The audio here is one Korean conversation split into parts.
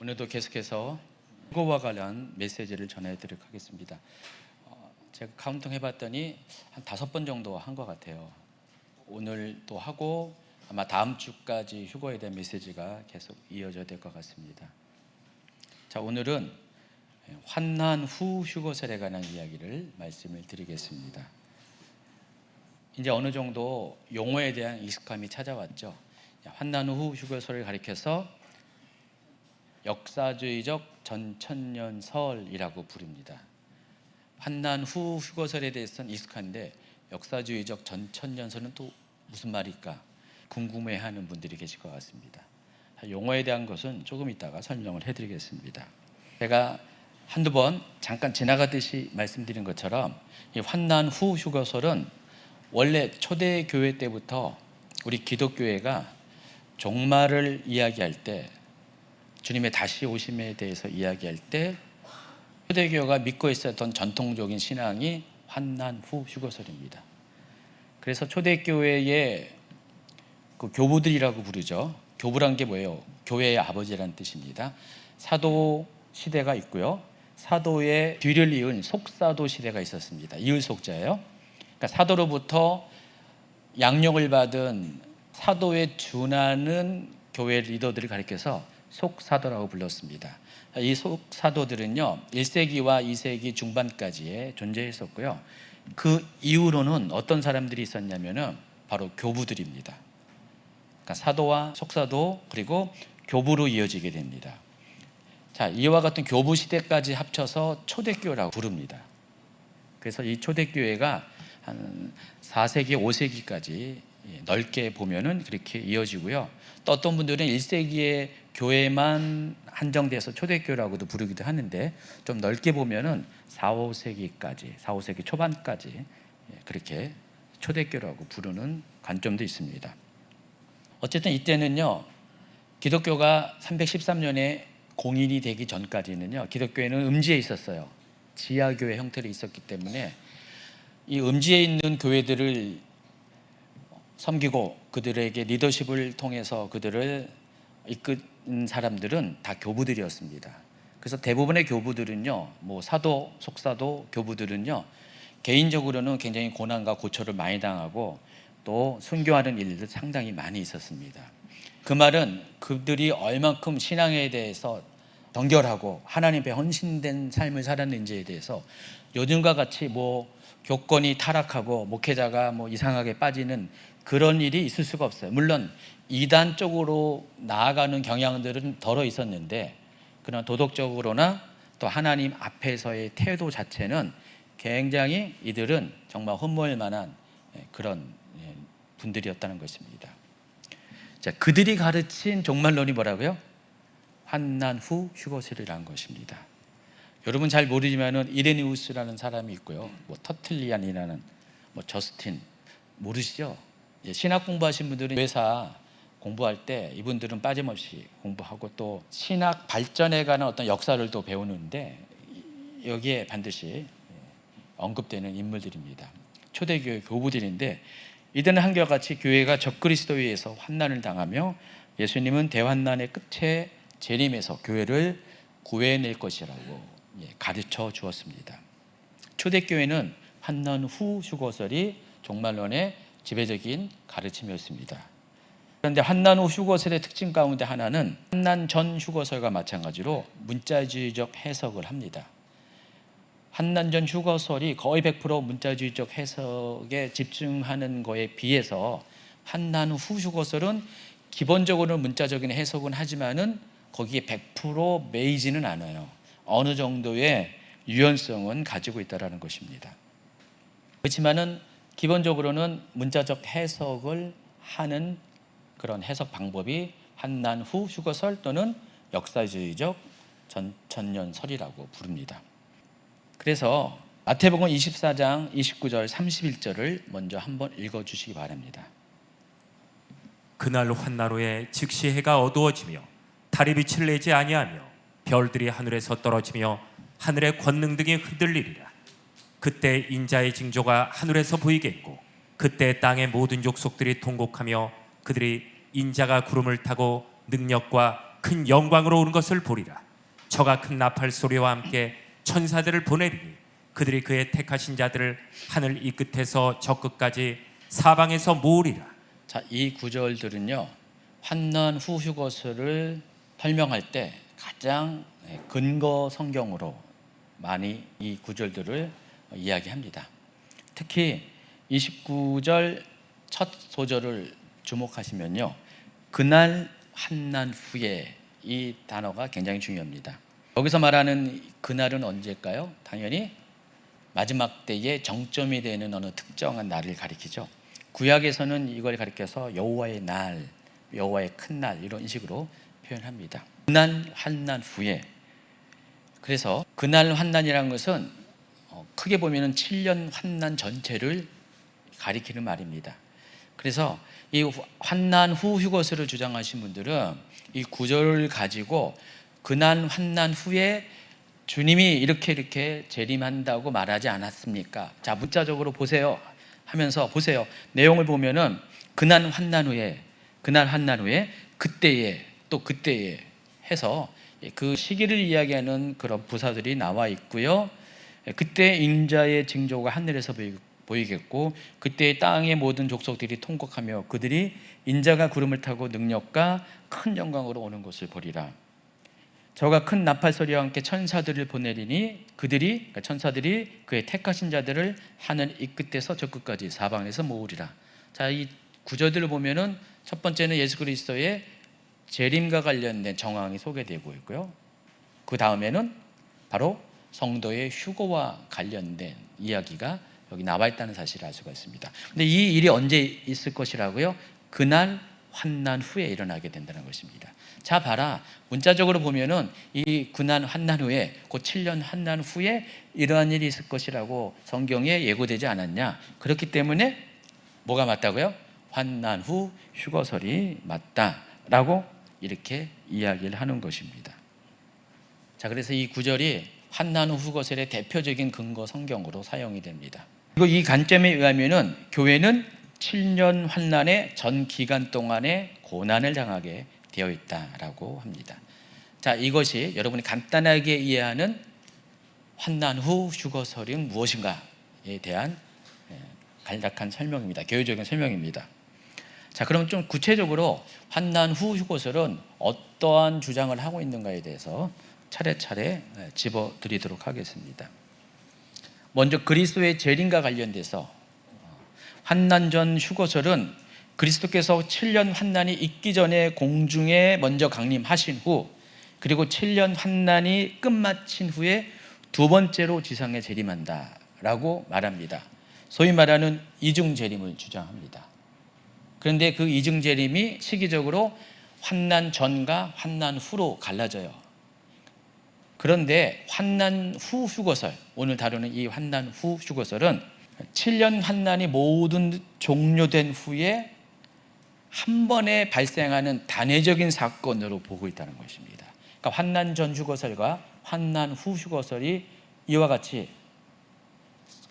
오늘도 계속해서 휴거와 관련 메시지를 전해드리도록 하겠습니다. 제가 카운팅 해봤더니 한 5번 정도 한 것 같아요. 오늘 또 하고 아마 다음 주까지 휴거에 대한 메시지가 계속 이어져야 될 것 같습니다. 자, 오늘은 환난 후 휴거설에 관한 이야기를 말씀을 드리겠습니다. 이제 어느 정도 용어에 대한 익숙함이 찾아왔죠. 환난 후 휴거설을 가리켜서 역사주의적 전천년설이라고 부릅니다. 환난 후 휴거설에 대해서는 익숙한데 역사주의적 전천년설은 또 무슨 말일까 궁금해하는 분들이 계실 것 같습니다. 용어에 대한 것은 조금 이따가 설명을 해드리겠습니다. 제가 한두 번 잠깐 지나가듯이 말씀드린 것처럼 이 환난 후 휴거설은 원래 초대교회 때부터 우리 기독교회가 종말을 이야기할 때, 주님의 다시 오심에 대해서 이야기할 때 초대교회가 믿고 있었던 전통적인 신앙이 환난 후 휴거설입니다. 그래서 초대교회의 그 교부들이라고 부르죠. 교부란 게 뭐예요? 교회의 아버지라는 뜻입니다. 사도 시대가 있고요. 사도의 뒤를 이은 속사도 시대가 있었습니다. 이을 속자예요. 그러니까 사도로부터 양육을 받은 사도에 준하는 교회 리더들을 가리켜서 속사도라고 불렀습니다. 이 속사도들은요 1세기와 2세기 중반까지에 존재했었고요. 그 이후로는 어떤 사람들이 있었냐면은 바로 교부들입니다. 그러니까 사도와 속사도 그리고 교부로 이어지게 됩니다. 자, 이와 같은 교부 시대까지 합쳐서 초대교회라고 부릅니다. 그래서 이 초대교회가 한 4세기, 5세기까지 넓게 보면은 그렇게 이어지고요. 또 어떤 분들은 1세기의 교회만 한정돼서 초대교회라고도 부르기도 하는데 좀 넓게 보면은 4, 5세기 초반까지 그렇게 초대교회라고 부르는 관점도 있습니다. 어쨌든 이때는요, 기독교가 313년에 공인이 되기 전까지는요, 기독교회는 음지에 있었어요. 지하교회 형태로 있었기 때문에 이 음지에 있는 교회들을 섬기고 그들에게 리더십을 통해서 그들을 이끈 사람들은 다 교부들이었습니다. 그래서 대부분의 교부들은요, 뭐 사도, 속사도 교부들은요, 개인적으로는 굉장히 고난과 고초를 많이 당하고 또 순교하는 일도 상당히 많이 있었습니다. 그 말은 그들이 얼만큼 신앙에 대해서 정결하고 하나님께 헌신된 삶을 살았는지에 대해서 요즘과 같이 뭐 교권이 타락하고 목회자가 뭐 이상하게 빠지는 그런 일이 있을 수가 없어요. 물론 이단 쪽으로 나아가는 경향들은 덜어 있었는데, 그러나 도덕적으로나 또 하나님 앞에서의 태도 자체는 굉장히 이들은 정말 흠모할 만한 그런 분들이었다는 것입니다. 자, 그들이 가르친 종말론이 뭐라고요? 환난 후 휴거설이라는 것입니다. 여러분 잘 모르지만은 이레니우스라는 사람이 있고요. 뭐 터틀리안이라는 뭐 저스틴 모르시죠? 신학 공부하신 분들은 회사 공부할 때 이분들은 빠짐없이 공부하고 또 신학 발전에 관한 어떤 역사를 또 배우는데 여기에 반드시 언급되는 인물들입니다. 초대교회 교부들인데 이들은 한결같이 교회가 적그리스도에 의해서 환난을 당하며 예수님은 대환난의 끝에 재림해서 교회를 구해낼 것이라고 가르쳐 주었습니다. 초대교회는 환난 후 휴거설이 종말론의 지배적인 가르침이었습니다. 그런데 환난 후 휴거설의 특징 가운데 하나는 환난 전 휴거설과 마찬가지로 문자주의적 해석을 합니다. 환난 전 휴거설이 거의 100% 문자주의적 해석에 집중하는 것에 비해서 환난 후 휴거설은 기본적으로는 문자적인 해석은 하지만은 거기에 100% 매이지는 않아요. 어느 정도의 유연성은 가지고 있다는 것입니다. 그렇지만은 기본적으로는 문자적 해석을 하는 그런 해석 방법이 환난 후 휴거설 또는 역사주의적 전천년설이라고 부릅니다. 그래서 마태복음 24장 29절 31절을 먼저 한번 읽어주시기 바랍니다. 그날 환난후에 즉시 해가 어두워지며 달이 빛을 내지 아니하며 별들이 하늘에서 떨어지며 하늘의 권능 등이 흔들리리라. 그때 인자의 징조가 하늘에서 보이겠고 그때 땅의 모든 족속들이 통곡하며 그들이 인자가 구름을 타고 능력과 큰 영광으로 오는 것을 보리라. 저가 큰 나팔 소리와 함께 천사들을 보내리니 그들이 그의 택하신 자들을 하늘 이 끝에서 저 끝까지 사방에서 모으리라. 자, 이 구절들은요, 환난 후 휴거설을 설명할 때 가장 근거 성경으로 많이 이 구절들을 이야기합니다. 특히 29절 첫 소절을 주목하시면요, 그날 환난 후에, 이 단어가 굉장히 중요합니다. 여기서 말하는 그날은 언제일까요? 당연히 마지막 때의 정점이 되는 어느 특정한 날을 가리키죠. 구약에서는 이걸 가리켜서 여호와의 날, 여호와의 큰 날, 이런 식으로 표현합니다. 그날 환난 후에. 그래서 그날 환난이라는 것은 크게 보면은 7년 환난 전체를 가리키는 말입니다. 그래서 이 환난 후 휴거설을 주장하신 분들은 이 구절을 가지고 그날 환난 후에 주님이 이렇게 재림한다고 말하지 않았습니까? 자, 문자적으로 보세요 하면서 보세요. 내용을 보면은 그날 환난 후에, 그때에, 또 그때에 해서 그 시기를 이야기하는 그런 부사들이 나와 있고요. 그때 인자의 징조가 하늘에서 보이겠고, 그때 땅의 모든 족속들이 통곡하며 그들이 인자가 구름을 타고 능력과 큰 영광으로 오는 것을 보리라. 저가 큰 나팔 소리와 함께 천사들을 보내리니 그러니까 천사들이 그의 택하신 자들을 하늘 이 끝에서 저 끝까지 사방에서 모으리라. 자, 이 구절들을 보면은 첫 번째는 예수 그리스도의 재림과 관련된 정황이 소개되고 있고요. 그 다음에는 바로 성도의 휴거와 관련된 이야기가 여기 나와 있다는 사실을 알 수가 있습니다. 근데 이 일이 언제 있을 것이라고요? 그날 환난 후에 일어나게 된다는 것입니다. 자, 봐라. 문자적으로 보면은 이 그날 환난 후에, 곧 7년 환난 후에 이러한 일이 있을 것이라고 성경에 예고되지 않았냐? 그렇기 때문에 뭐가 맞다고요? 환난 후 휴거설이 맞다라고 이렇게 이야기를 하는 것입니다. 자, 그래서 이 구절이 환난 후 휴거설의 대표적인 근거 성경으로 사용이 됩니다. 그리고 이 관점에 의하면은 교회는 7년 환난의 전 기간 동안에 고난을 당하게 되어 있다라고 합니다. 자, 이것이 여러분이 간단하게 이해하는 환난 후 휴거설이 무엇인가에 대한 간략한 설명입니다. 교회적인 설명입니다. 자, 그럼 좀 구체적으로 환난 후 휴거설은 어떠한 주장을 하고 있는가에 대해서 차례차례 짚어드리도록 하겠습니다. 먼저 그리스도의 재림과 관련돼서 환난 전 휴거설은 그리스도께서 7년 환난이 있기 전에 공중에 먼저 강림하신 후, 그리고 7년 환난이 끝마친 후에 두 번째로 지상에 재림한다라고 말합니다. 소위 말하는 이중 재림을 주장합니다. 그런데 그 이중 재림이 시기적으로 환난 전과 환난 후로 갈라져요. 그런데 환난 후 휴거설, 오늘 다루는 이 환난 후 휴거설은 7년 환난이 모든 종료된 후에 한 번에 발생하는 단회적인 사건으로 보고 있다는 것입니다. 그러니까 환난 전 휴거설과 환난 후 휴거설이 이와 같이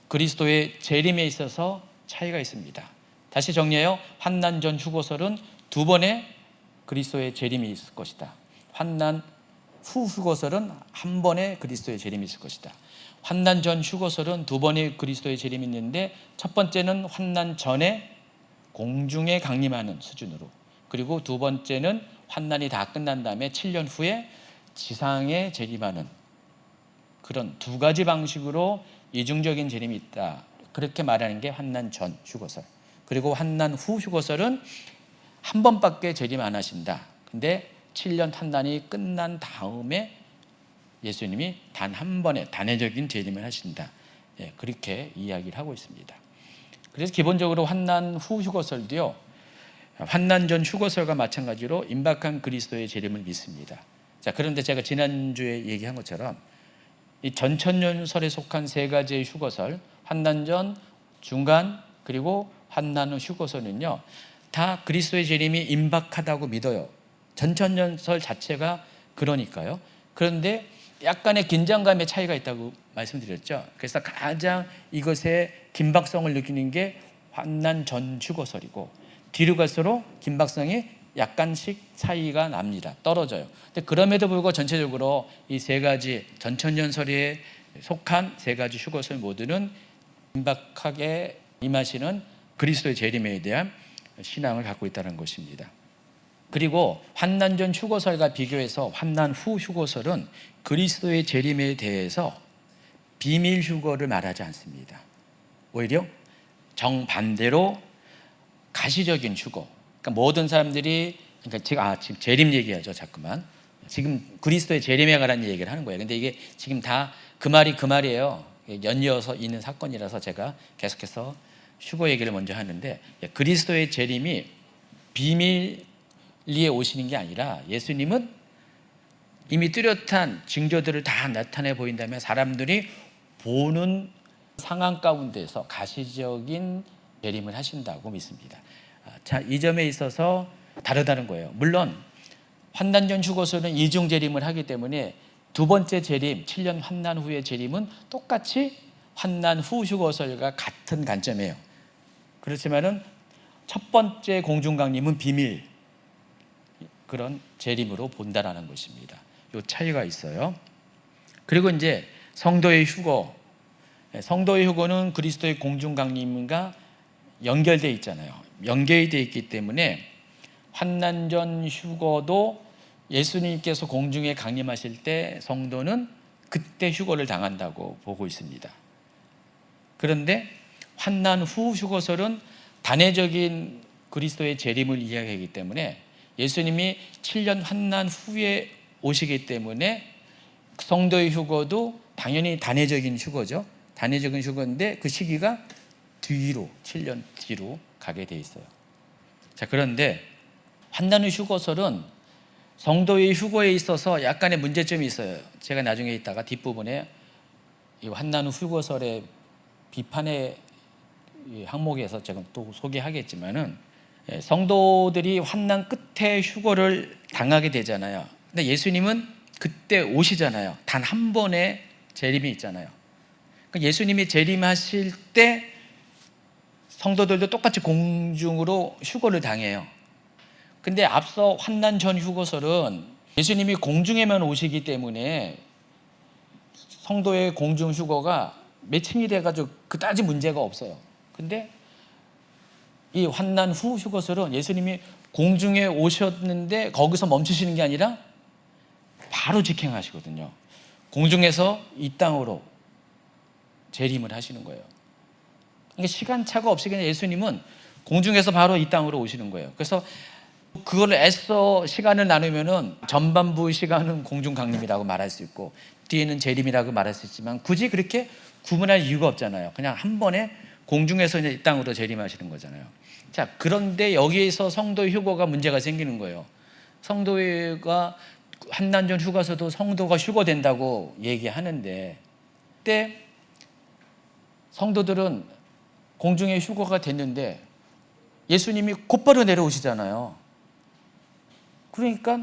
그리스도의 재림에 있어서 차이가 있습니다. 다시 정리해요. 환난 전 휴거설은 두 번의 그리스도의 재림이 있을 것이다. 환난 후 휴거설은 한 번의 그리스도의 재림이 있을 것이다. 환난 전 휴거설은 두 번의 그리스도의 재림이 있는데, 첫 번째는 환난 전에 공중에 강림하는 수준으로, 그리고 두 번째는 환난이 다 끝난 다음에 7년 후에 지상에 재림하는 그런 두 가지 방식으로 이중적인 재림이 있다. 그렇게 말하는 게 환난 전 휴거설. 그리고 환난 후 휴거설은 한 번밖에 재림 안 하신다. 근데 7년 환난이 끝난 다음에 예수님이 단 한 번의 단회적인 재림을 하신다. 그렇게 이야기를 하고 있습니다. 그래서 기본적으로 환난 후 휴거설도요, 환난 전 휴거설과 마찬가지로 임박한 그리스도의 재림을 믿습니다. 자, 그런데 제가 지난주에 얘기한 것처럼 이 전천년설에 속한 세 가지의 휴거설, 환난 전, 중간, 그리고 환난 후 휴거설은요, 다 그리스도의 재림이 임박하다고 믿어요. 전천년설 자체가 그러니까요. 그런데 약간의 긴장감의 차이가 있다고 말씀드렸죠. 그래서 가장 이것의 긴박성을 느끼는 게 환난 전 휴거설이고, 뒤로 갈수록 긴박성이 약간씩 차이가 납니다. 떨어져요. 근데 그럼에도 불구하고 전체적으로 이 세 가지 전천년설에 속한 세 가지 휴거설 모두는 임박하게 임하시는 그리스도의 재림에 대한 신앙을 갖고 있다는 것입니다. 그리고 환난 전 휴거설과 비교해서 환난 후 휴거설은 그리스도의 재림에 대해서 비밀 휴거를 말하지 않습니다. 오히려 정반대로 가시적인 휴거. 그러니까 모든 사람들이 지금 재림 얘기하죠. 자꾸만 지금 그리스도의 재림에 관한 얘기를 하는 거예요. 근데 이게 지금 다 그 말이에요. 연이어서 있는 사건이라서 제가 계속해서 휴거 얘기를 먼저 하는데, 그리스도의 재림이 비밀리에 오시는 게 아니라 예수님은 이미 뚜렷한 징조들을 다 나타내 보인다면 사람들이 보는 상황 가운데서 가시적인 재림을 하신다고 믿습니다. 자, 이 점에 있어서 다르다는 거예요. 물론 환난 전 휴거설은 이중 재림을 하기 때문에 두 번째 재림, 7년 환난 후의 재림은 똑같이 환난 후 휴거설과 같은 관점이에요. 그렇지만은 첫 번째 공중강림은 비밀, 그런 재림으로 본다라는 것입니다. 이 차이가 있어요. 그리고 이제 성도의 휴거, 성도의 휴거는 그리스도의 공중강림과 연결되어 있잖아요. 연결이 되어 있기 때문에 환난 전 휴거도 예수님께서 공중에 강림하실 때 성도는 그때 휴거를 당한다고 보고 있습니다. 그런데 환난 후 휴거설은 단회적인 그리스도의 재림을 이야기하기 때문에 예수님이 7년 환난 후에 오시기 때문에 성도의 휴거도 당연히 단회적인 휴거죠. 단회적인 휴거인데 그 시기가 뒤로 7년 뒤로 가게 돼 있어요. 자, 그런데 환난 후 휴거설은 성도의 휴거에 있어서 약간의 문제점이 있어요. 제가 나중에 있다가 뒷부분에 이 환난 후 휴거설의 비판의 항목에서 제가 또 소개하겠지만은, 성도들이 환난 끝에 휴거를 당하게 되잖아요. 근데 예수님은 그때 오시잖아요. 단 한 번의 재림이 있잖아요. 그러니까 예수님이 재림하실 때 성도들도 똑같이 공중으로 휴거를 당해요. 근데 앞서 환난 전 휴거설은 예수님이 공중에만 오시기 때문에 성도의 공중 휴거가 매칭이 돼가지고 그다지 문제가 없어요. 근데 이 환난 후 휴거설은 예수님이 공중에 오셨는데 거기서 멈추시는 게 아니라 바로 직행하시거든요. 공중에서 이 땅으로 재림을 하시는 거예요. 그러니까 시간차가 없이 그냥 예수님은 공중에서 바로 이 땅으로 오시는 거예요. 그래서 그걸 애써 시간을 나누면은 전반부 시간은 공중 강림이라고 말할 수 있고 뒤에는 재림이라고 말할 수 있지만 굳이 그렇게 구분할 이유가 없잖아요. 그냥 한 번에 공중에서 이제 이 땅으로 재림하시는 거잖아요. 자, 그런데 여기에서 성도의 휴거가 문제가 생기는 거예요. 성도가 환난 전 휴가서도 성도가 휴거된다고 얘기하는데, 그때 성도들은 공중에 휴거가 됐는데 예수님이 곧바로 내려오시잖아요. 그러니까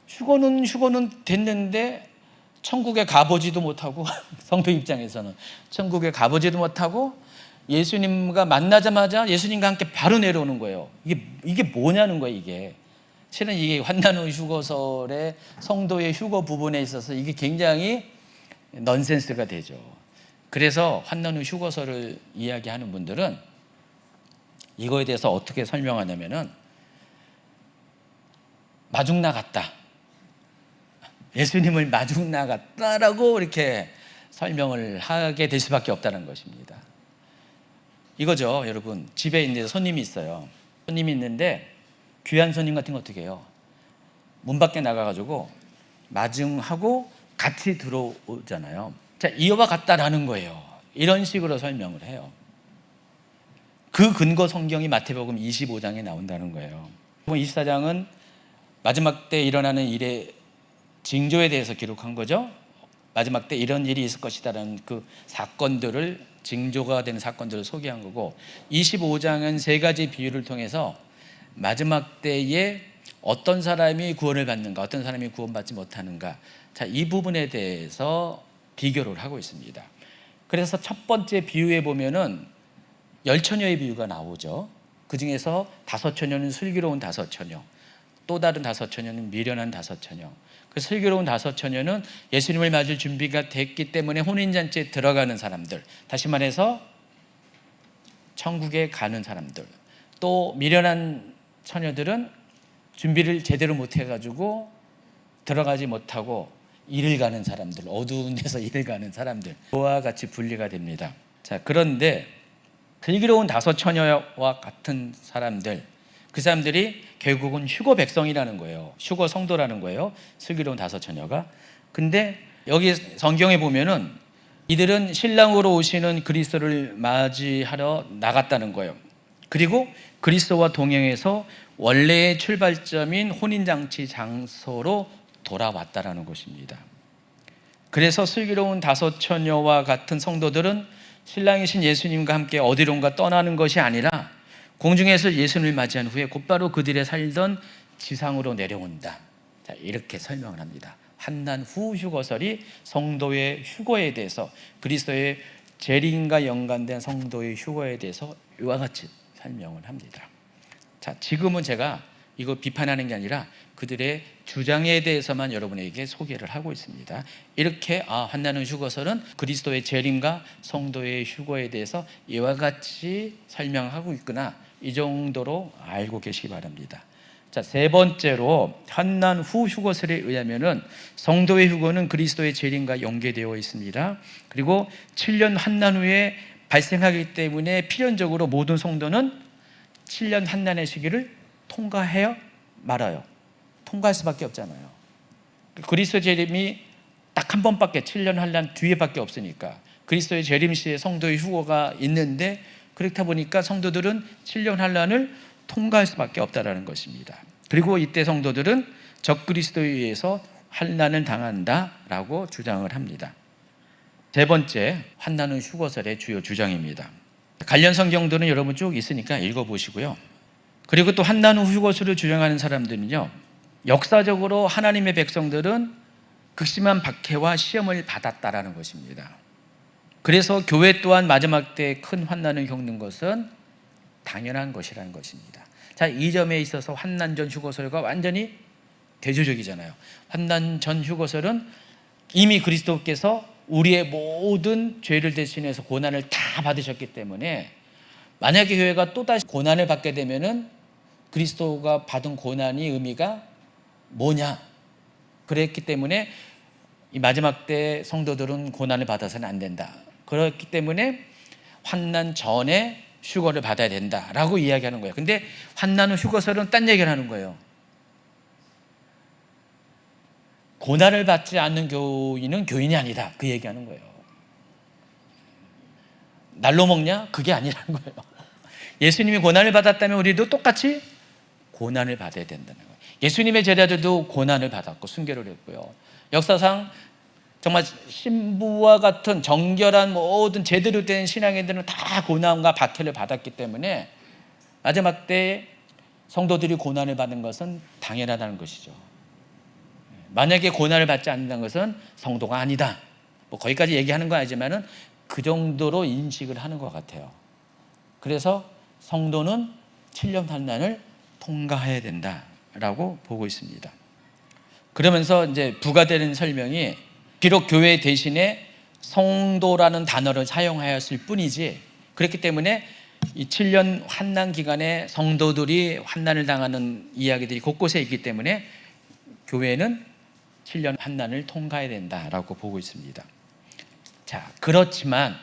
휴거는 됐는데 천국에 가보지도 못하고 성도 입장에서는 천국에 가보지도 못하고 예수님과 만나자마자 예수님과 함께 바로 내려오는 거예요. 이게 뭐냐는 거예요. 이게 실은 이게 환난 후 휴거설의 성도의 휴거 부분에 있어서 이게 굉장히 넌센스가 되죠. 그래서 환난 후 휴거설을 이야기하는 분들은 이거에 대해서 어떻게 설명하냐면은 마중 나갔다, 예수님을 마중 나갔다라고 이렇게 설명을 하게 될 수밖에 없다는 것입니다. 이거죠. 여러분, 집에 이제 손님이 있어요. 손님이 있는데 귀한 손님 같은 거 어떻게 해요? 문 밖에 나가가지고 마중하고 같이 들어오잖아요. 자, 이와 같다라는 거예요. 이런 식으로 설명을 해요. 그 근거 성경이 마태복음 25장에 나온다는 거예요. 24장은 마지막 때 일어나는 일의 징조에 대해서 기록한 거죠. 마지막 때 이런 일이 있을 것이다라는 그 사건들을, 징조가 되는 사건들을 소개한 거고, 25장은 세 가지 비유를 통해서 마지막 때에 어떤 사람이 구원을 받는가, 어떤 사람이 구원받지 못하는가, 자, 이 부분에 대해서 비교를 하고 있습니다. 그래서 첫 번째 비유에 보면은 열처녀의 비유가 나오죠. 그 중에서 5처녀는 슬기로운 5처녀, 또 다른 5처녀는 미련한 5처녀. 그 슬기로운 5처녀는 예수님을 맞을 준비가 됐기 때문에 혼인잔치에 들어가는 사람들, 다시 말해서 천국에 가는 사람들. 또 미련한 처녀들은 준비를 제대로 못해가지고 들어가지 못하고 일을 가는 사람들, 어두운 데서 일을 가는 사람들, 그와 같이 분리가 됩니다. 자, 그런데 슬기로운 5처녀와 같은 사람들, 그 사람들이 결국은 휴거 백성이라는 거예요. 휴거 성도라는 거예요. 슬기로운 5처녀가. 근데 여기 성경에 보면은 이들은 신랑으로 오시는 그리스도를 맞이하러 나갔다는 거예요. 그리고 그리스도와 동행해서 원래의 출발점인 혼인잔치 장소로 돌아왔다라는 것입니다. 그래서 슬기로운 5처녀와 같은 성도들은 신랑이신 예수님과 함께 어디론가 떠나는 것이 아니라 공중에서 예수님을 맞이한 후에 곧바로 그들의 살던 지상으로 내려온다. 자, 이렇게 설명을 합니다. 환난 후 휴거설이 성도의 휴거에 대해서, 그리스도의 재림과 연관된 성도의 휴거에 대해서 이와 같이 설명을 합니다. 자, 지금은 제가 이거 비판하는 게 아니라 그들의 주장에 대해서만 여러분에게 소개를 하고 있습니다. 이렇게 환난은 휴거설은 그리스도의 재림과 성도의 휴거에 대해서 이와 같이 설명하고 있구나, 이 정도로 알고 계시기 바랍니다. 자, 세 번째로 환난 후 휴거설에 의하면은 성도의 휴거는 그리스도의 재림과 연계되어 있습니다. 그리고 7년 환난 후에 발생하기 때문에 필연적으로 모든 성도는 7년 환난의 시기를 통과해야 말아요. 통과할 수밖에 없잖아요. 그리스도 재림이 딱 한 번밖에, 7년 환난 뒤에밖에 없으니까 그리스도의 재림 시에 성도의 휴거가 있는데, 그렇다 보니까 성도들은 7년 환난을 통과할 수밖에 없다라는 것입니다. 그리고 이때 성도들은 적그리스도에 의해서 환난을 당한다라고 주장을 합니다. 세 번째, 환난은 휴거설의 주요 주장입니다. 관련 성경들은 여러분 쭉 있으니까 읽어보시고요. 그리고 또 환난 후 휴거설을 주장하는 사람들은요, 역사적으로 하나님의 백성들은 극심한 박해와 시험을 받았다라는 것입니다. 그래서 교회 또한 마지막 때 큰 환난을 겪는 것은 당연한 것이라는 것입니다. 자, 이 점에 있어서 환난 전 휴거설과 완전히 대조적이잖아요. 환난 전 휴거설은 이미 그리스도께서 우리의 모든 죄를 대신해서 고난을 다 받으셨기 때문에, 만약에 교회가 또다시 고난을 받게 되면은 그리스도가 받은 고난이 의미가 뭐냐? 그랬기 때문에 이 마지막 때 성도들은 고난을 받아서는 안 된다. 그렇기 때문에 환난 전에 휴거를 받아야 된다라고 이야기하는 거예요. 근데 환난 후 휴거설은 딴 얘기를 하는 거예요. 고난을 받지 않는 교인은 교인이 아니다, 그 얘기하는 거예요. 날로 먹냐? 그게 아니라는 거예요. 예수님이 고난을 받았다면 우리도 똑같이 고난을 받아야 된다는 거예요. 예수님의 제자들도 고난을 받았고 순교를 했고요. 역사상 정말 신부와 같은 정결한 모든 제대로 된 신앙인들은 다 고난과 박해를 받았기 때문에 마지막 때 성도들이 고난을 받는 것은 당연하다는 것이죠. 만약에 고난을 받지 않는다는 것은 성도가 아니다, 뭐 거기까지 얘기하는 건 아니지만은 그 정도로 인식을 하는 것 같아요. 그래서 성도는 7년 환난을 통과해야 된다라고 보고 있습니다. 그러면서 이제 부가되는 설명이, 비록 교회 대신에 성도라는 단어를 사용하였을 뿐이지, 그렇기 때문에 이 7년 환난 기간에 성도들이 환난을 당하는 이야기들이 곳곳에 있기 때문에 교회는 7년 환난을 통과해야 된다라고 보고 있습니다. 자, 그렇지만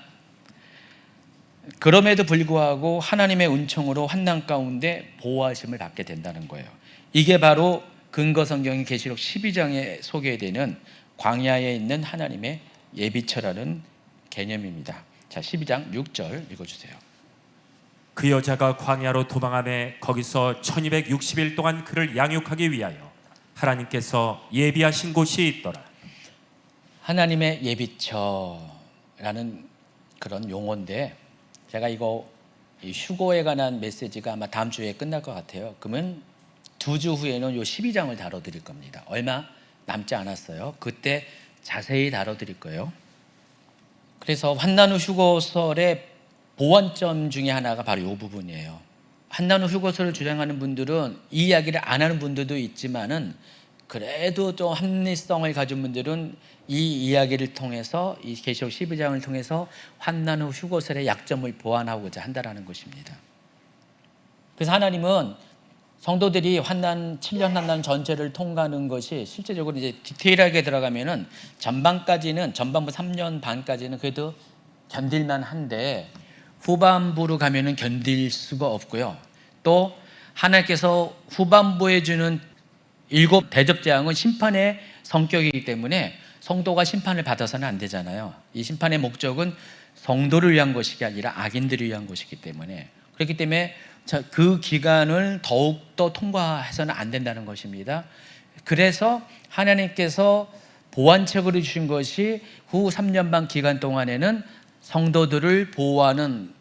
그럼에도 불구하고 하나님의 은총으로 환난 가운데 보호하심을 받게 된다는 거예요. 이게 바로 근거 성경인 계시록 12장에 소개되는 광야에 있는 하나님의 예비처라는 개념입니다. 자, 12장 6절 읽어주세요. 그 여자가 광야로 도망하매 거기서 1260일 동안 그를 양육하기 위하여 하나님께서 예비하신 곳이 있더라. 하나님의 예비처라는 그런 용어인데, 제가 이거 휴거에 관한 메시지가 아마 다음 주에 끝날 것 같아요. 그러면 2주 후에는 요 12장을 다뤄드릴 겁니다. 얼마 남지 않았어요. 그때 자세히 다뤄드릴 거예요. 그래서 환난 후 휴거설의 보완점 중에 하나가 바로 이 부분이에요. 한나누 휴거서를 주장하는 분들은 이 이야기를 안 하는 분들도 있지만은 그래도 좀 합리성을 가진 분들은 이 이야기를 통해서 이 계시록 12장을 통해서 환난 후 휴거설의 약점을 보완하고자 한다라는 것입니다. 그래서 하나님은 성도들이 환난 7년 환난 전체를 통과하는 것이 실제적으로 이제 디테일하게 들어가면은 전반부 3년 반까지는 그래도 견딜만 한데 후반부로 가면은 견딜 수가 없고요. 또 하나님께서 후반부에 주는 7 대접 재앙은 심판의 성격이기 때문에 성도가 심판을 받아서는 안 되잖아요. 이 심판의 목적은 성도를 위한 것이 아니라 악인들을 위한 것이기 때문에, 그렇기 때문에 그 기간을 더욱더 통과해서는 안 된다는 것입니다. 그래서 하나님께서 보완책으로 주신 것이 후 3년 반 기간 동안에는 성도들을 보호하는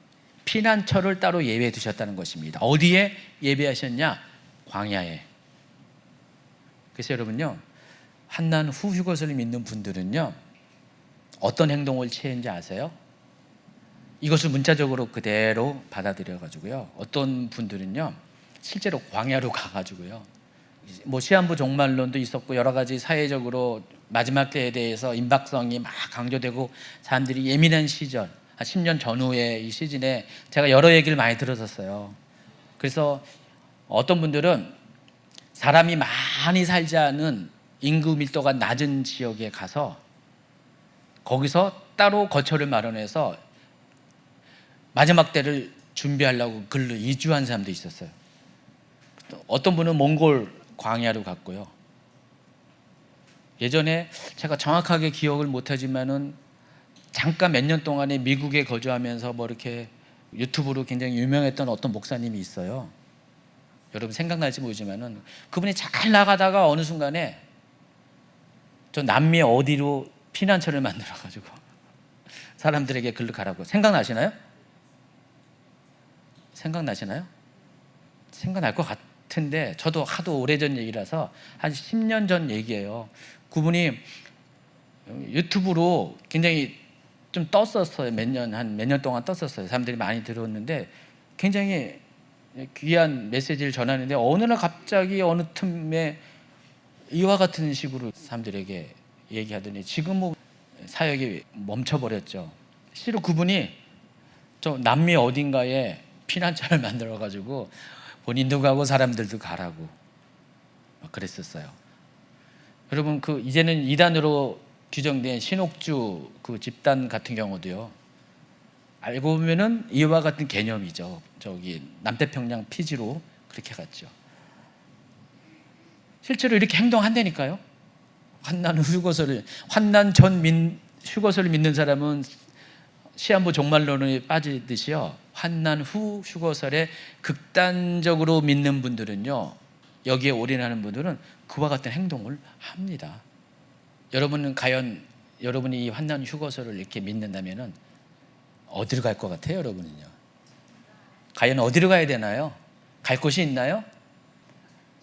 피난처를 따로 예배해 두셨다는 것입니다. 어디에 예배하셨냐? 광야에. 그래서 여러분요, 환난 후 휴거설을 믿는 분들은요, 어떤 행동을 취했는지 아세요? 이것을 문자적으로 그대로 받아들여 가지고요, 어떤 분들은요 실제로 광야로 가가지고요, 뭐 시한부 종말론도 있었고 여러 가지 사회적으로 마지막 때에 대해서 임박성이 막 강조되고 사람들이 예민한 시절, 한 10년 전후의 이 시즌에 제가 여러 얘기를 많이 들었었어요. 그래서 어떤 분들은 사람이 많이 살지 않은 인구 밀도가 낮은 지역에 가서 거기서 따로 거처를 마련해서 마지막 때를 준비하려고 글로 이주한 사람도 있었어요. 어떤 분은 몽골 광야로 갔고요. 예전에 제가 정확하게 기억을 못하지만은 잠깐 몇 년 동안에 미국에 거주하면서 뭐 이렇게 유튜브로 굉장히 유명했던 어떤 목사님이 있어요. 여러분 생각날지 모르지만은 그분이 잘 나가다가 어느 순간에 저 남미 어디로 피난처를 만들어 가지고 사람들에게 글로 가라고. 생각나시나요? 생각날 것 같은데 저도 하도 오래전 얘기라서 한 10년 전 얘기예요. 그분이 유튜브로 굉장히 좀 떴었어요. 몇 년 동안 떴었어요. 사람들이 많이 들었는데 굉장히 귀한 메시지를 전하는데 어느 날 갑자기 어느 틈에 이와 같은 식으로 사람들에게 얘기하더니 지금 뭐 사역이 멈춰버렸죠. 실제로 그분이 저 남미 어딘가에 피난처를 만들어 가지고 본인도 가고 사람들도 가라고 막 그랬었어요. 여러분 그 이제는 이단으로 규정된 신옥주 그 집단 같은 경우도요, 알고 보면은 이와 같은 개념이죠. 저기 남태평양 피지로 그렇게 갔죠. 실제로 이렇게 행동한다니까요. 환난 후 휴거설을, 환난 전 휴거설을 믿는 사람은 시한부 종말론에 빠지듯이요, 환난 후 휴거설에 극단적으로 믿는 분들은요, 여기에 올인하는 분들은 그와 같은 행동을 합니다. 여러분은 과연 여러분이 이 환난 휴거설을 이렇게 믿는다면은 어디로 갈 것 같아요? 여러분은요, 과연 어디로 가야 되나요? 갈 곳이 있나요?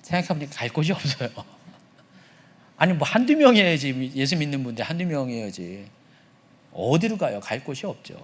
생각해보니까 갈 곳이 없어요. 아니 뭐 한두 명이어야지, 예수 믿는 분들 한두 명이어야지 어디로 가요? 갈 곳이 없죠.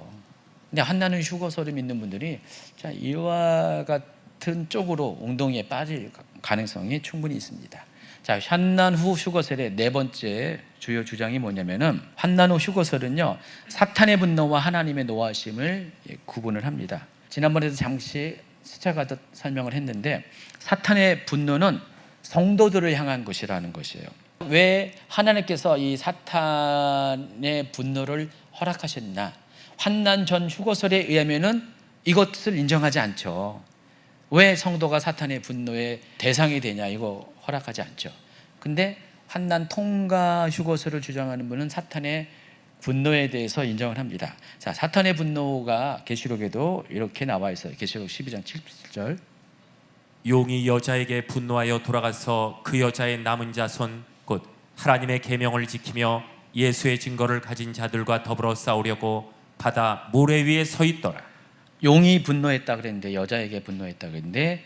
근데 환난 후 휴거설을 믿는 분들이 자, 이와 같은 쪽으로 웅덩이에 빠질 가능성이 충분히 있습니다. 자, 환난 후 휴거설의 네 번째 주요 주장이 뭐냐면은, 환난 후 휴거설은요, 사탄의 분노와 하나님의 노하심을 구분을 합니다. 지난번에도 잠시 스쳐가듯 설명을 했는데, 사탄의 분노는 성도들을 향한 것이라는 것이에요. 왜 하나님께서 이 사탄의 분노를 허락하셨나? 환난 전 휴거설에 의하면은 이것을 인정하지 않죠. 왜 성도가 사탄의 분노의 대상이 되냐? 이거 허락하지 않죠. 근데 환난 통과 휴거설을 주장하는 분은 사탄의 분노에 대해서 인정을 합니다. 자, 사탄의 분노가 계시록에도 이렇게 나와 있어요. 계시록 12장 7절. 용이 여자에게 분노하여 돌아가서 그 여자의 남은 자손 곧 하나님의 계명을 지키며 예수의 증거를 가진 자들과 더불어 싸우려고 바다 모래 위에 서 있더라. 용이 분노했다 그랬는데, 여자에게 분노했다 그랬는데,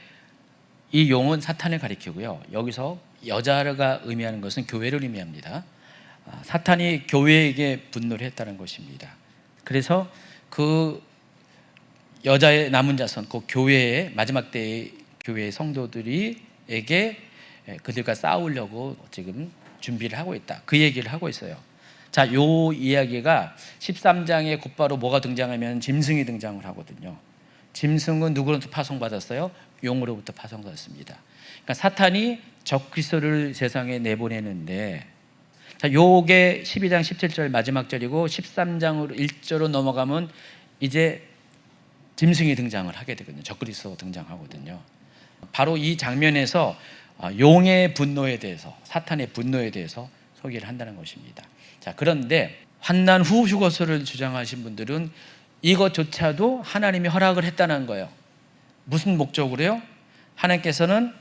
이 용은 사탄을 가리키고요, 여기서 여자가 의미하는 것은 교회를 의미합니다. 사탄이 교회에게 분노를 했다는 것입니다. 그래서 그 여자의 남은 자손, 그 교회의 마지막 때의 교회의 성도들에게 그들과 싸우려고 지금 준비를 하고 있다. 그 얘기를 하고 있어요. 자, 요 이야기가 13장에 곧바로 뭐가 등장하면 짐승이 등장을 하거든요. 짐승은 누구로부터 파송받았어요? 용으로부터 파송받았습니다. 그러니까 사탄이 적그리스도를 세상에 내보내는데, 자, 요게 12장 17절 마지막 절이고 13장으로 1절로 넘어가면 이제 짐승이 등장을 하게 되거든요. 적그리스도가 등장하거든요. 바로 이 장면에서 용의 분노에 대해서, 사탄의 분노에 대해서 소개를 한다는 것입니다. 자, 그런데 환난 후 휴거설을 주장하신 분들은 이것조차도 하나님이 허락을 했다는 거예요. 무슨 목적으로요? 하나님께서는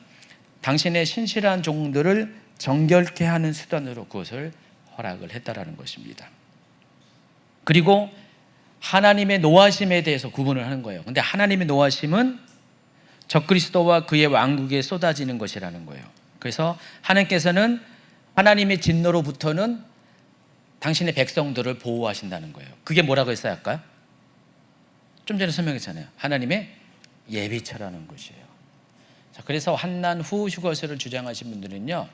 당신의 신실한 종들을 정결케 하는 수단으로 그것을 허락을 했다라는 것입니다. 그리고 하나님의 노하심에 대해서 구분을 하는 거예요. 근데 하나님의 노하심은 적그리스도와 그의 왕국에 쏟아지는 것이라는 거예요. 그래서 하나님께서는 하나님의 진노로부터는 당신의 백성들을 보호하신다는 거예요. 그게 뭐라고 했어요 아까? 좀 전에 설명했잖아요. 하나님의 예비처라는 것이에요. 자, 그래서 환난 후 휴거설을 주장하신 분들은요,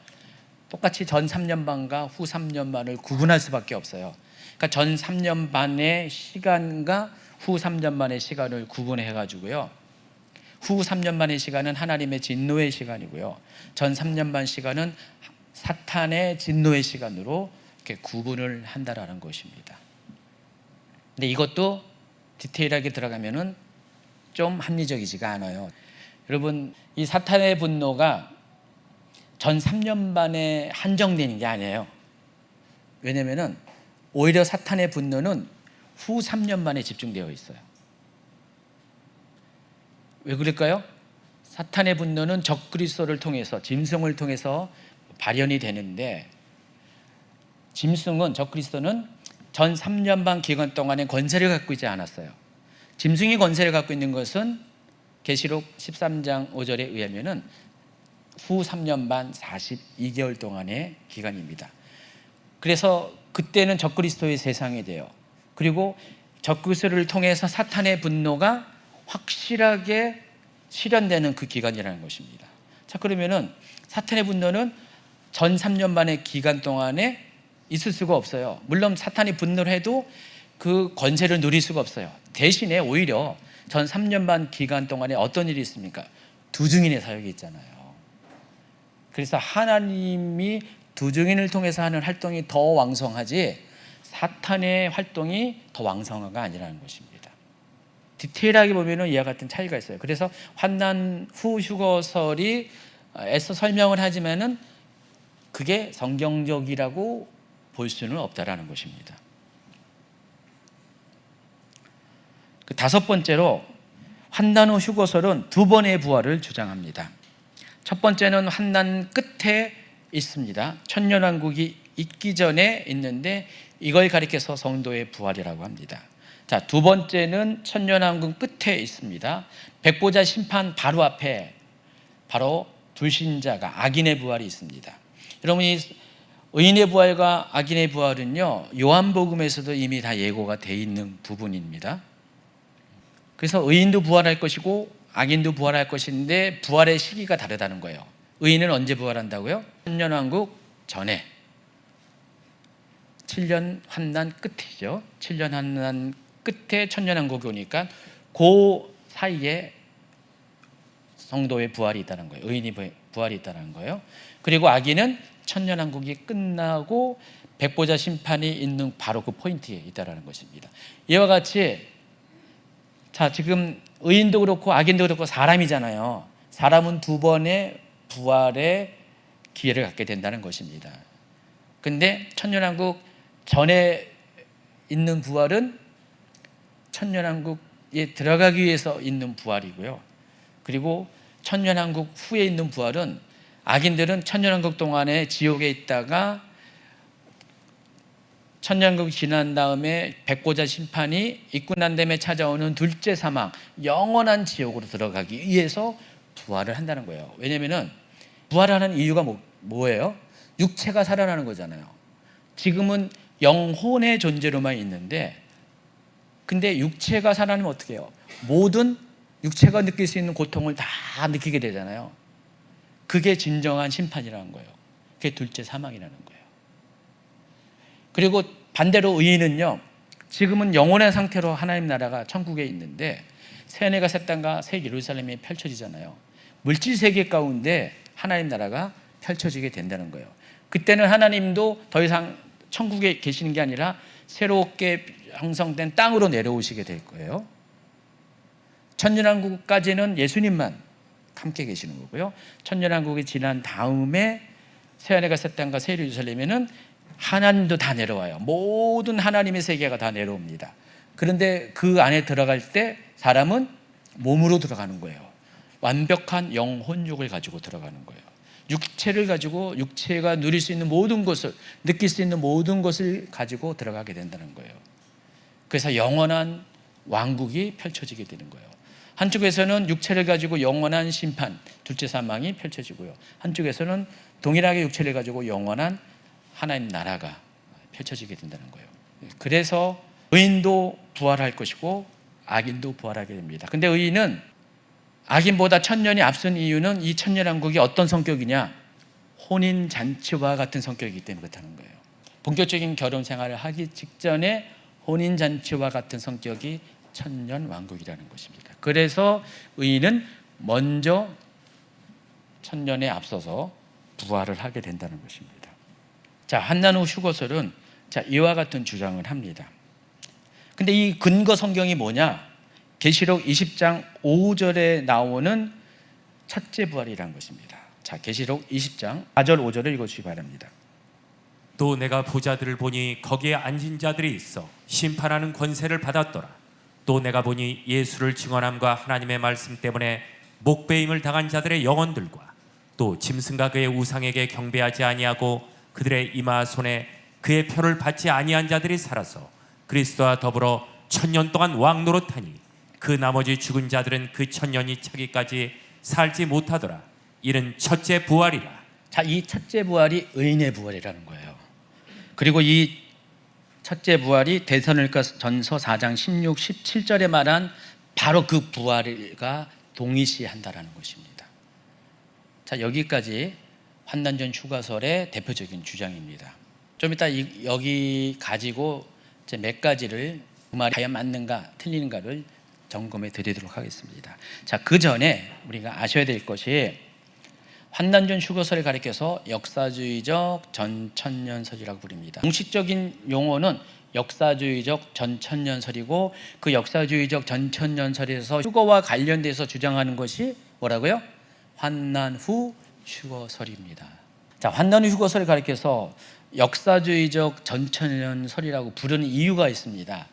똑같이 전 3년 반과 후 3년 반을 구분할 수밖에 없어요. 그러니까 전 3년 반의 시간과 후 3년 반의 시간을 구분해 가지고요, 후 3년 반의 시간은 하나님의 진노의 시간이고요, 전 3년 반 시간은 사탄의 진노의 시간으로 이렇게 구분을 한다라는 것입니다. 근데 이것도 디테일하게 들어가면은 좀 합리적이지가 않아요. 여러분, 이 사탄의 분노가 전 3년 반에 한정되는 게 아니에요. 왜냐면은 오히려 사탄의 분노는 후 3년 반에 집중되어 있어요. 왜 그럴까요? 사탄의 분노는 적그리스도를 통해서, 짐승을 통해서 발현이 되는데, 짐승은, 적그리스도는 전 3년 반 기간 동안에 권세를 갖고 있지 않았어요. 짐승이 권세를 갖고 있는 것은 계시록 13장 5절에 의하면은 후 3년 반 42개월 동안의 기간입니다. 그래서 그때는 적그리스도의 세상이 돼요. 그리고 적그리스도를 통해서 사탄의 분노가 확실하게 실현되는 그 기간이라는 것입니다. 자, 그러면은 사탄의 분노는 전 3년 반의 기간 동안에 있을 수가 없어요. 물론 사탄이 분노를 해도 그 권세를 누릴 수가 없어요. 대신에 오히려 전 3년 반 기간 동안에 어떤 일이 있습니까? 두 증인의 사역이 있잖아요. 그래서 하나님이 두 증인을 통해서 하는 활동이 더 왕성하지 사탄의 활동이 더 왕성한가 아니라는 것입니다. 디테일하게 보면은 이와 같은 차이가 있어요. 그래서 환난 후 휴거설이 애써 설명을 하지만은 그게 성경적이라고 볼 수는 없다라는 것입니다. 그 다섯 번째로 환난 후 휴거설은 두 번의 부활을 주장합니다. 첫 번째는 환난 끝에 있습니다. 천년왕국이 있기 전에 있는데 이걸 가리켜서 성도의 부활이라고 합니다. 자, 두 번째는 천년왕국 끝에 있습니다. 백보자 심판 바로 앞에 바로 불신자가 악인의 부활이 있습니다. 여러분, 이 의인의 부활과 악인의 부활은요, 요한복음에서도 이미 다 예고가 돼 있는 부분입니다. 그래서 의인도 부활할 것이고 악인도 부활할 것인데 부활의 시기가 다르다는 거예요. 의인은 언제 부활한다고요? 천년왕국 전에, 7년 환난 끝이죠. 7년 환난 끝에 천년왕국이 오니까 그 사이에 성도의 부활이 있다는 거예요. 의인이 부활이 있다는 거예요. 그리고 악인은 천년왕국이 끝나고 백보자 심판이 있는 바로 그 포인트에 있다는 것입니다. 이와 같이, 자, 지금 의인도 그렇고 악인도 그렇고 사람이잖아요. 사람은 두 번의 부활의 기회를 갖게 된다는 것입니다. 근데 천년왕국 전에 있는 부활은 천년왕국에 들어가기 위해서 있는 부활이고요. 그리고 천년왕국 후에 있는 부활은 악인들은 천년왕국 동안에 지옥에 있다가 천년왕국이 지난 다음에 백보자 심판이 있고 난 다음에 찾아오는 둘째 사망, 영원한 지옥으로 들어가기 위해서 부활을 한다는 거예요. 왜냐하면 부활하는 이유가 뭐예요? 육체가 살아나는 거잖아요. 지금은 영혼의 존재로만 있는데 근데 육체가 살아나면 어떻게 해요? 모든 육체가 느낄 수 있는 고통을 다 느끼게 되잖아요. 그게 진정한 심판이라는 거예요. 그게 둘째 사망이라는 거예요. 그리고 반대로 의인은요, 지금은 영원한 상태로 하나님 나라가 천국에 있는데 새하늘과 새 땅과 새 예루살렘이 펼쳐지잖아요. 물질 세계 가운데 하나님 나라가 펼쳐지게 된다는 거예요. 그때는 하나님도 더 이상 천국에 계시는 게 아니라 새롭게 형성된 땅으로 내려오시게 될 거예요. 천년왕국까지는 예수님만 함께 계시는 거고요. 천년왕국이 지난 다음에 새하늘과 새 땅과 새 예루살렘에는 하나님도 다 내려와요. 모든 하나님의 세계가 다 내려옵니다. 그런데 그 안에 들어갈 때 사람은 몸으로 들어가는 거예요. 완벽한 영혼육을 가지고 들어가는 거예요. 육체를 가지고 육체가 누릴 수 있는 모든 것을, 느낄 수 있는 모든 것을 가지고 들어가게 된다는 거예요. 그래서 영원한 왕국이 펼쳐지게 되는 거예요. 한쪽에서는 육체를 가지고 영원한 심판, 둘째 사망이 펼쳐지고요. 한쪽에서는 동일하게 육체를 가지고 영원한 하나님 나라가 펼쳐지게 된다는 거예요. 그래서 의인도 부활할 것이고 악인도 부활하게 됩니다. 근데 의인은 악인보다 천년이 앞선 이유는 이 천년왕국이 어떤 성격이냐? 혼인잔치와 같은 성격이기 때문에 그렇다는 거예요. 본격적인 결혼 생활을 하기 직전에 혼인잔치와 같은 성격이 천년왕국이라는 것입니다. 그래서 의인은 먼저 천년에 앞서서 부활을 하게 된다는 것입니다. 자, 한나누 휴거설은 이와 같은 주장을 합니다. 근데 이 근거 성경이 뭐냐? 계시록 20장 5절에 나오는 첫째 부활이라는 것입니다. 자, 계시록 20장 4절 5절을 읽어주시기 바랍니다. 또 내가 보자들을 보니 거기에 앉은 자들이 있어 심판하는 권세를 받았더라. 또 내가 보니 예수를 증언함과 하나님의 말씀 때문에 목배임을 당한 자들의 영혼들과 또 짐승과 그의 우상에게 경배하지 아니하고 그들의 이마 손에 그의 표를 받지 아니한 자들이 살아서 그리스도와 더불어 천년 동안 왕노릇하니 그 나머지 죽은 자들은 그 천년이 차기까지 살지 못하더라. 이는 첫째 부활이라. 자, 이 첫째 부활이 의인의 부활이라는 거예요. 그리고 이 첫째 부활이 데살로니가전서 4장 16, 17절에 말한 바로 그 부활과 동일시한다라는 것입니다. 자, 여기까지 환난전 휴가설의 대표적인 주장입니다. 좀 이따 여기 가지고 몇 가지를 그 말이 과연 맞는가 틀리는가를 점검해 드리도록 하겠습니다. 자, 그 전에 우리가 아셔야 될 것이 환난전 휴거설을 가리켜서 역사주의적 전천년설이라고 부릅니다. 공식적인 용어는 역사주의적 전천년설이고 그 역사주의적 전천년설에서 휴거와 관련돼서 주장하는 것이 뭐라고요? 환난 후 휴거설입니다. 자, 환난 후 휴거설을 가리켜서 역사주의적 전천년설이라고 부르는 이유가 있습니다.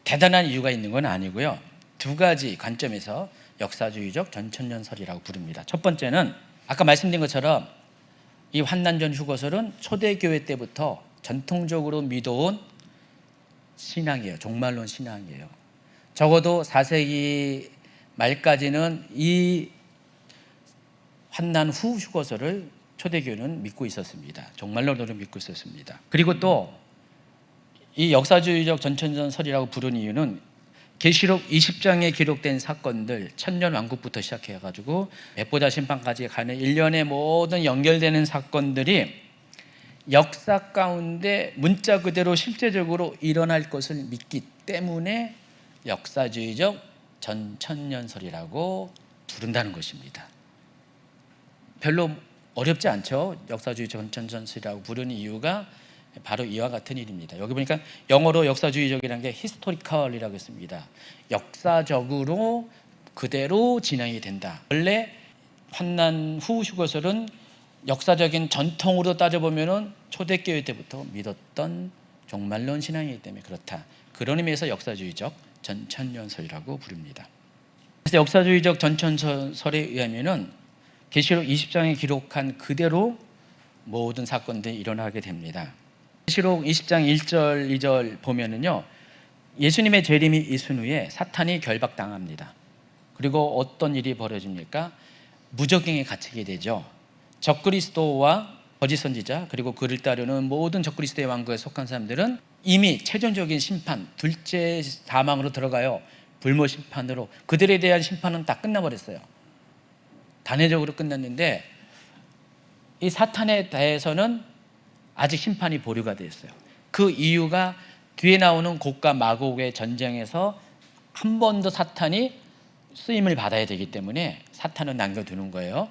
대단한 이유가 있는 건 아니고요. 두 가지 관점에서 역사주의적 전천년설이라고 부릅니다. 첫 번째는 아까 말씀드린 것처럼 이 환난전 휴거설은 초대교회 때부터 전통적으로 믿어온 신앙이에요. 종말론 신앙이에요. 적어도 4세기 말까지는 이 환난 후 휴거설을 초대교회는 믿고 있었습니다. 종말론으로 믿고 있었습니다. 그리고 또 이 역사주의적 전천년설이라고 부르는 이유는 계시록 20장에 기록된 사건들, 천년왕국부터 시작해가지고 백보자 심판까지 가는 일련의 모든 연결되는 사건들이 역사 가운데 문자 그대로 실제적으로 일어날 것을 믿기 때문에 역사주의적 전천년설이라고 부른다는 것입니다. 별로 어렵지 않죠? 역사주의적 전천년설이라고 부르는 이유가 바로 이와 같은 일입니다. 여기 보니까 영어로 역사주의적이라는 게 historical이라고 했습니다. 역사적으로 그대로 진행이 된다. 원래 환난 후 휴거설은 역사적인 전통으로 따져보면 초대교회 때부터 믿었던 종말론 신앙이기 때문에 그렇다. 그런 의미에서 역사주의적 전천년설이라고 부릅니다. 그래서 역사주의적 전천년설에 의하면 계시록 20장에 기록한 그대로 모든 사건들이 일어나게 됩니다. 계시록 20장 1절 2절 보면은요, 예수님의 재림이 있은 후에 사탄이 결박당합니다. 그리고 어떤 일이 벌어집니까? 무적행에 갇히게 되죠. 적그리스도와 거짓 선지자 그리고 그를 따르는 모든 적그리스도의 왕국에 속한 사람들은 이미 최종적인 심판, 둘째 사망으로 들어가요. 불모 심판으로. 그들에 대한 심판은 다 끝나버렸어요. 단회적으로 끝났는데 이 사탄에 대해서는 아직 심판이 보류가 되어 있어요. 그 이유가 뒤에 나오는 곡과 마곡의 전쟁에서 한 번 더 사탄이 쓰임을 받아야 되기 때문에 사탄은 남겨두는 거예요.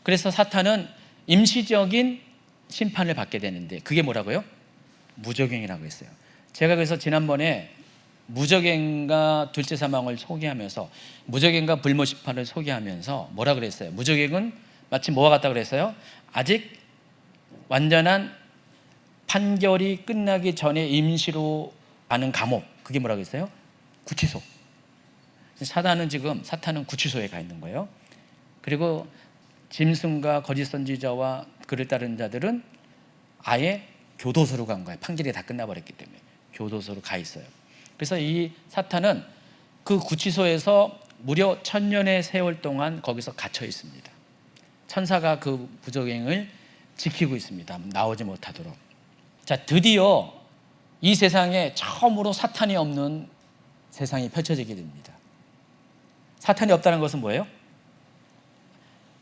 그래서 사탄은 임시적인 심판을 받게 되는데 그게 뭐라고요? 무적행이라고 했어요. 제가 그래서 지난번에 무적행과 둘째 사망을 소개하면서 무적행과 불모 심판을 소개하면서 뭐라 그랬어요? 무적행은 마치 뭐와 같다 그랬어요? 아직 완전한 판결이 끝나기 전에 임시로 가는 감옥, 그게 뭐라고 했어요? 구치소. 사탄은 구치소에 가 있는 거예요. 그리고 짐승과 거짓 선지자와 그를 따른 자들은 아예 교도소로 간 거예요. 판결이 다 끝나버렸기 때문에 교도소로 가 있어요. 그래서 이 사탄은 그 구치소에서 무려 1000년의 세월 동안 거기서 갇혀 있습니다. 천사가 그 무적행을 지키고 있습니다. 나오지 못하도록. 자, 드디어 이 세상에 처음으로 사탄이 없는 세상이 펼쳐지게 됩니다. 사탄이 없다는 것은 뭐예요?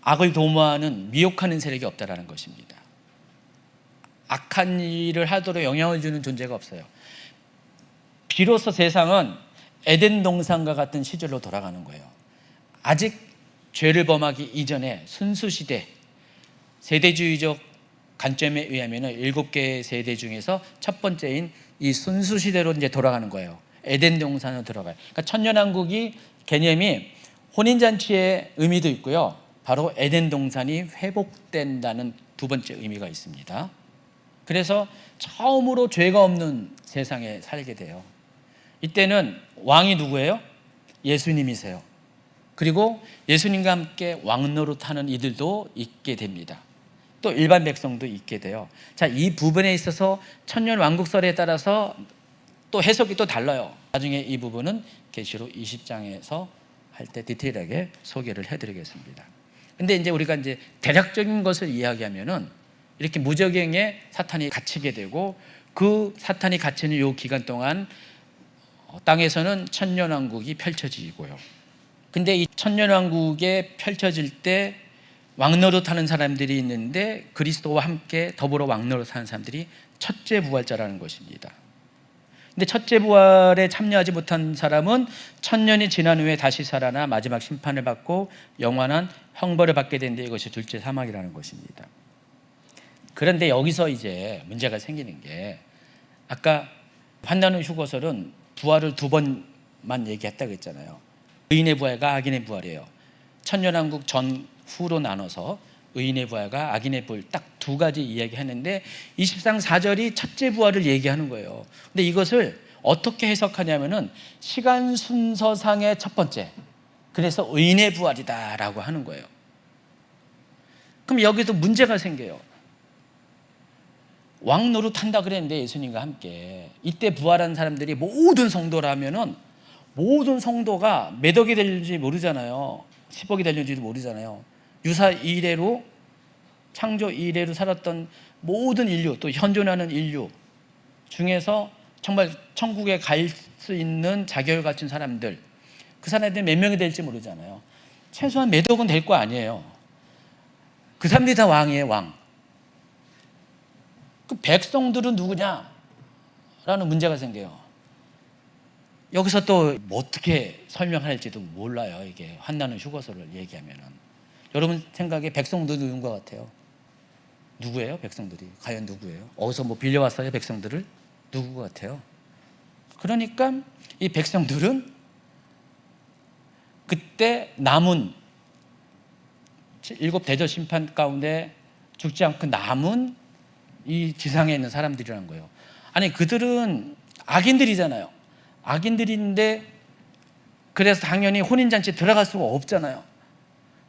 악을 도모하는 미혹하는 세력이 없다라는 것입니다. 악한 일을 하도록 영향을 주는 존재가 없어요. 비로소 세상은 에덴 동산과 같은 시절로 돌아가는 거예요. 아직 죄를 범하기 이전에 순수시대, 세대주의적 관점에 의하면 7개의 세대 중에서 첫 번째인 이 순수시대로 이제 돌아가는 거예요. 에덴 동산으로 들어가요. 그러니까 천년왕국이 개념이 혼인잔치의 의미도 있고요. 바로 에덴 동산이 회복된다는 두 번째 의미가 있습니다. 그래서 처음으로 죄가 없는 세상에 살게 돼요. 이때는 왕이 누구예요? 예수님이세요. 그리고 예수님과 함께 왕노릇하는 이들도 있게 됩니다. 또 일반 백성도 있게 돼요. 자, 이 부분에 있어서 천년왕국설에 따라서 또 해석이 또 달라요. 나중에 이 부분은 계시록 20장에서 할 때 디테일하게 소개를 해드리겠습니다. 근데 이제 우리가 이제 대략적인 것을 이야기하면은 이렇게 무적행에 사탄이 갇히게 되고 그 사탄이 갇히는 이 기간 동안 땅에서는 천년왕국이 펼쳐지고요. 근데 이 천년왕국에 펼쳐질 때 왕노릇하는 사람들이 있는데 그리스도와 함께 더불어 왕노릇하는 사람들이 첫째 부활자라는 것입니다. 근데 첫째 부활에 참여하지 못한 사람은 1000년이 지난 후에 다시 살아나 마지막 심판을 받고 영원한 형벌을 받게 되는데 이것이 둘째 사망이라는 것입니다. 그런데 여기서 이제 문제가 생기는 게 아까 환난의 휴거설은 부활을 2번만 얘기했다고 했잖아요. 의인의 부활과 악인의 부활이에요. 천년왕국 전후로 나눠서 의인의 부활과 악인의 부활 딱 2가지 이야기하는데 20장 4절이 첫째 부활을 얘기하는 거예요. 근데 이것을 어떻게 해석하냐면은 시간 순서상의 첫 번째, 그래서 의인의 부활이다라고 하는 거예요. 그럼 여기도 문제가 생겨요. 왕 노릇한다 그랬는데 예수님과 함께 이때 부활한 사람들이 모든 성도라면은 모든 성도가 몇 억이 될지 모르잖아요. 10억이 될지도 모르잖아요. 유사 이래로 창조 이래로 살았던 모든 인류, 또 현존하는 인류 중에서 정말 천국에 갈 수 있는 자격을 갖춘 사람들, 그 사람들이 몇 명이 될지 모르잖아요. 최소한 몇 억은 될 거 아니에요. 그 사람들이 다 왕이에요, 왕. 그 백성들은 누구냐? 라는 문제가 생겨요. 여기서 또 어떻게 설명할지도 몰라요. 이게 환난의 휴거설을 얘기하면은. 여러분 생각에 백성들 누군 것 같아요? 누구예요? 백성들이 과연 누구예요? 어디서 뭐 빌려왔어요? 백성들을? 누구 것 같아요? 그러니까 이 백성들은 그때 남은 7 대저 심판 가운데 죽지 않고 남은 이 지상에 있는 사람들이라는 거예요. 아니 그들은 악인들이잖아요. 악인들인데 그래서 당연히 혼인잔치에 들어갈 수가 없잖아요.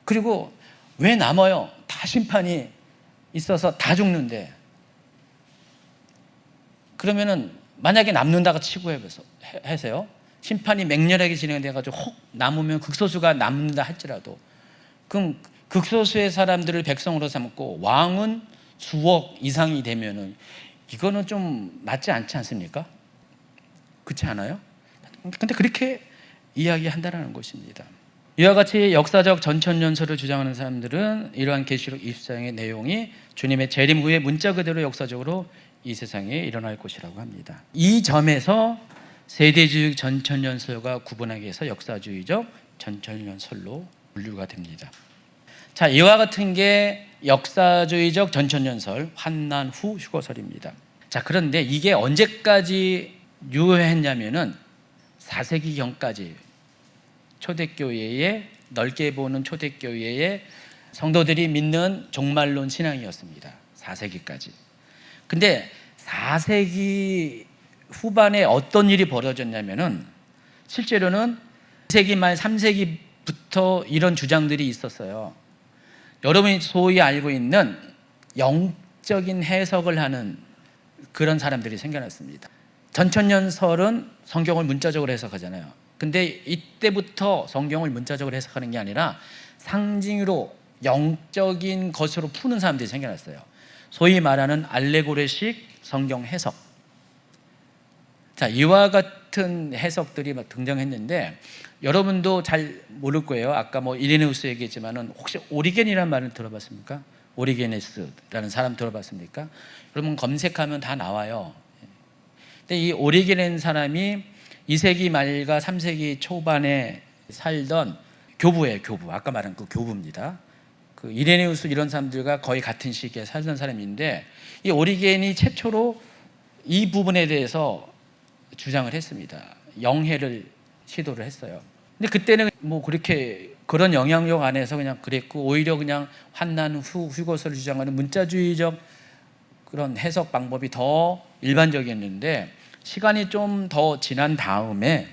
그리고 왜 남아요? 다 심판이 있어서 다 죽는데. 그러면은 만약에 남는다고 치고 해서요. 심판이 맹렬하게 진행돼가지고 혹 남으면 극소수가 남는다 할지라도 그럼 극소수의 사람들을 백성으로 삼고 왕은 수억 이상이 되면은 이거는 좀 맞지 않지 않습니까? 그렇지 않아요? 근데 그렇게 이야기한다는 것입니다. 이와 같이 역사적 전천년설을 주장하는 사람들은 이러한 계시록 24장의 내용이 주님의 재림 후에 문자 그대로 역사적으로 이 세상에 일어날 것이라고 합니다. 이 점에서 세대주의 전천년설과 구분하기 위해서 역사주의적 전천년설로 분류가 됩니다. 자, 이와 같은 게 역사주의적 전천년설, 환난 후 휴거설입니다. 자, 그런데 이게 언제까지 유효했냐면은 4세기경까지 초대교회에 넓게 보는 초대교회의 성도들이 믿는 종말론 신앙이었습니다. 4세기까지. 근데 4세기 후반에 어떤 일이 벌어졌냐면은 실제로는 2세기 말 3세기부터 이런 주장들이 있었어요. 여러분이 소위 알고 있는 영적인 해석을 하는 그런 사람들이 생겨났습니다. 전천년설은 성경을 문자적으로 해석하잖아요. 근데 이때부터 성경을 문자적으로 해석하는 게 아니라 상징으로 영적인 것으로 푸는 사람들이 생겨났어요. 소위 말하는 알레고리식 성경 해석. 자, 이와 같은 해석들이 막 등장했는데 여러분도 잘 모를 거예요. 아까 뭐 이레네우스 얘기했지만은 혹시 오리겐이라는 말을 들어봤습니까? 오리게네스라는 사람 들어봤습니까? 여러분 검색하면 다 나와요. 근데 이 오리게네라는 사람이 2세기 말과 3세기 초반에 살던 교부예요. 교부. 아까 말한 그 교부입니다. 그 이레네우스 이런 사람들과 거의 같은 시기에 살던 사람인데 이 오리겐이 최초로 이 부분에 대해서 주장을 했습니다. 영해를 시도를 했어요. 근데 그때는 뭐 그렇게 그런 영향력 안에서 그냥 그랬고 오히려 그냥 환난 후 휴거설을 주장하는 문자주의적 그런 해석 방법이 더 일반적이었는데 시간이 좀 더 지난 다음에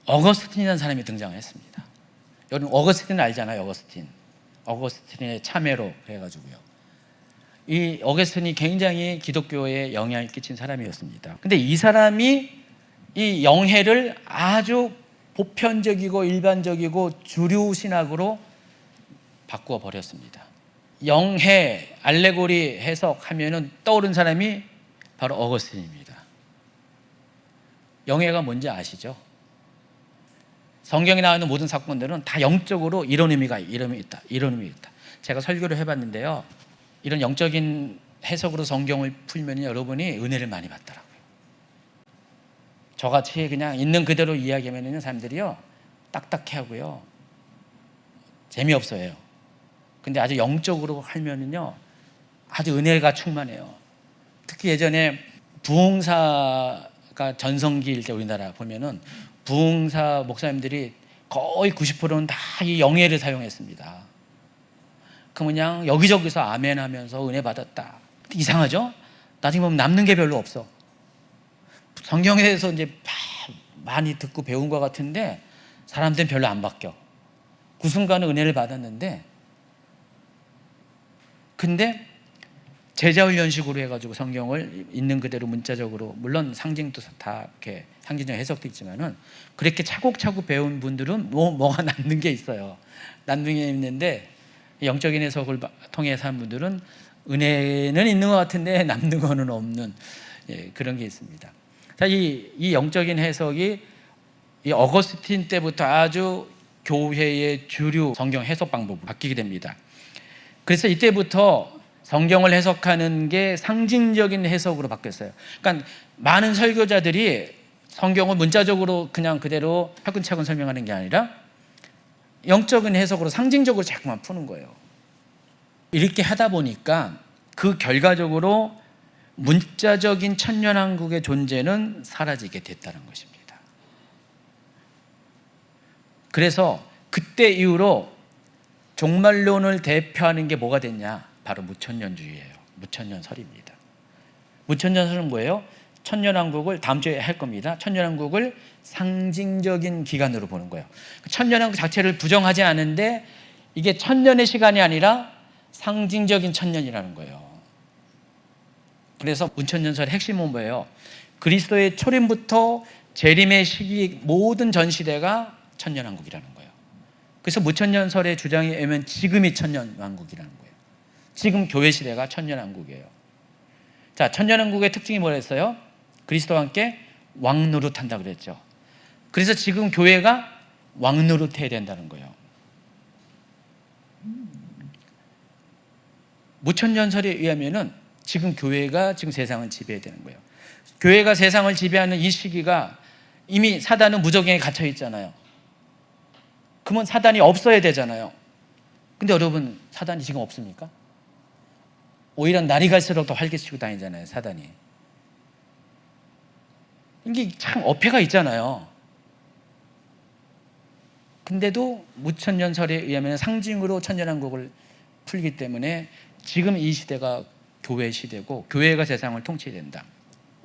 어거스틴이라는 사람이 등장을 했습니다. 여러분 어거스틴 알잖아요. 어거스틴의 참회로 해가지고요. 이 어거스틴이 굉장히 기독교에 영향을 끼친 사람이었습니다. 근데 이 사람이 이 영해를 아주 보편적이고 일반적이고 주류 신학으로 바꾸어 버렸습니다. 영해 알레고리 해석하면은 떠오른 사람이 바로 어거스틴입니다. 영해가 뭔지 아시죠? 성경에 나오는 모든 사건들은 다 영적으로 이런 의미가 있다. 제가 설교를 해봤는데요. 이런 영적인 해석으로 성경을 풀면 여러분이 은혜를 많이 받더라고요. 저같이 그냥 있는 그대로 이야기하면 사람들이요 딱딱해하고요 재미없어요. 근데 아주 영적으로 하면은요 아주 은혜가 충만해요. 특히 예전에 부흥사가 전성기일 때 우리나라 보면은 부흥사 목사님들이 거의 90%는 다 이 영예를 사용했습니다. 그 그냥 여기저기서 아멘 하면서 은혜 받았다. 이상하죠? 나중에 보면 남는 게 별로 없어. 성경에 대해서 이제 많이 듣고 배운 것 같은데 사람들은 별로 안 바뀌어. 그 순간은 은혜를 받았는데 근데 제자훈련식으로 해가지고 성경을 있는 그대로 문자적으로 물론 상징도 다 이렇게 상징적 해석도 있지만은 그렇게 차곡차곡 배운 분들은 뭐가 남는 게 있어요. 남는 게 있는데 영적인 해석을 통해서 한 분들은 은혜는 있는 것 같은데 남는 거는 없는 그런 게 있습니다. 자, 이 영적인 해석이 이 어거스틴 때부터 아주 교회의 주류 성경 해석 방법으로 바뀌게 됩니다. 그래서 이때부터 성경을 해석하는 게 상징적인 해석으로 바뀌었어요. 그러니까 많은 설교자들이 성경을 문자적으로 그냥 그대로 차근차근 설명하는 게 아니라 영적인 해석으로 상징적으로 자꾸만 푸는 거예요. 이렇게 하다 보니까 그 결과적으로 문자적인 천년왕국의 존재는 사라지게 됐다는 것입니다. 그래서 그때 이후로 종말론을 대표하는 게 뭐가 됐냐? 바로 무천년주의예요. 무천년설입니다. 무천년설은 뭐예요? 천년왕국을 다음 주에 할 겁니다. 천년왕국을 상징적인 기간으로 보는 거예요. 천년왕국 자체를 부정하지 않은데 이게 천년의 시간이 아니라 상징적인 천년이라는 거예요. 그래서 무천년설의 핵심은 뭐예요? 그리스도의 초림부터 재림의 시기 모든 전 시대가 천년왕국이라는 거예요. 그래서 무천년설의 주장에 의하면 지금이 천년왕국이라는 거예요. 지금 교회 시대가 천년왕국이에요. 자, 천년왕국의 특징이 뭐랬어요? 그리스도와 함께 왕노릇한다 그랬죠. 그래서 지금 교회가 왕노릇해야 된다는 거예요. 무천년설에 의하면은 지금 교회가 지금 세상을 지배해야 되는 거예요. 교회가 세상을 지배하는 이 시기가 이미 사단은 무저갱에 갇혀 있잖아요. 그러면 사단이 없어야 되잖아요. 근데 여러분, 사단이 지금 없습니까? 오히려 날이 갈수록 더 활개치고 다니잖아요, 사단이. 이게 참 어폐가 있잖아요. 근데도 무천년설에 의하면 상징으로 천년왕국을 풀기 때문에 지금 이 시대가 교회 시대고 교회가 세상을 통치해야 된다.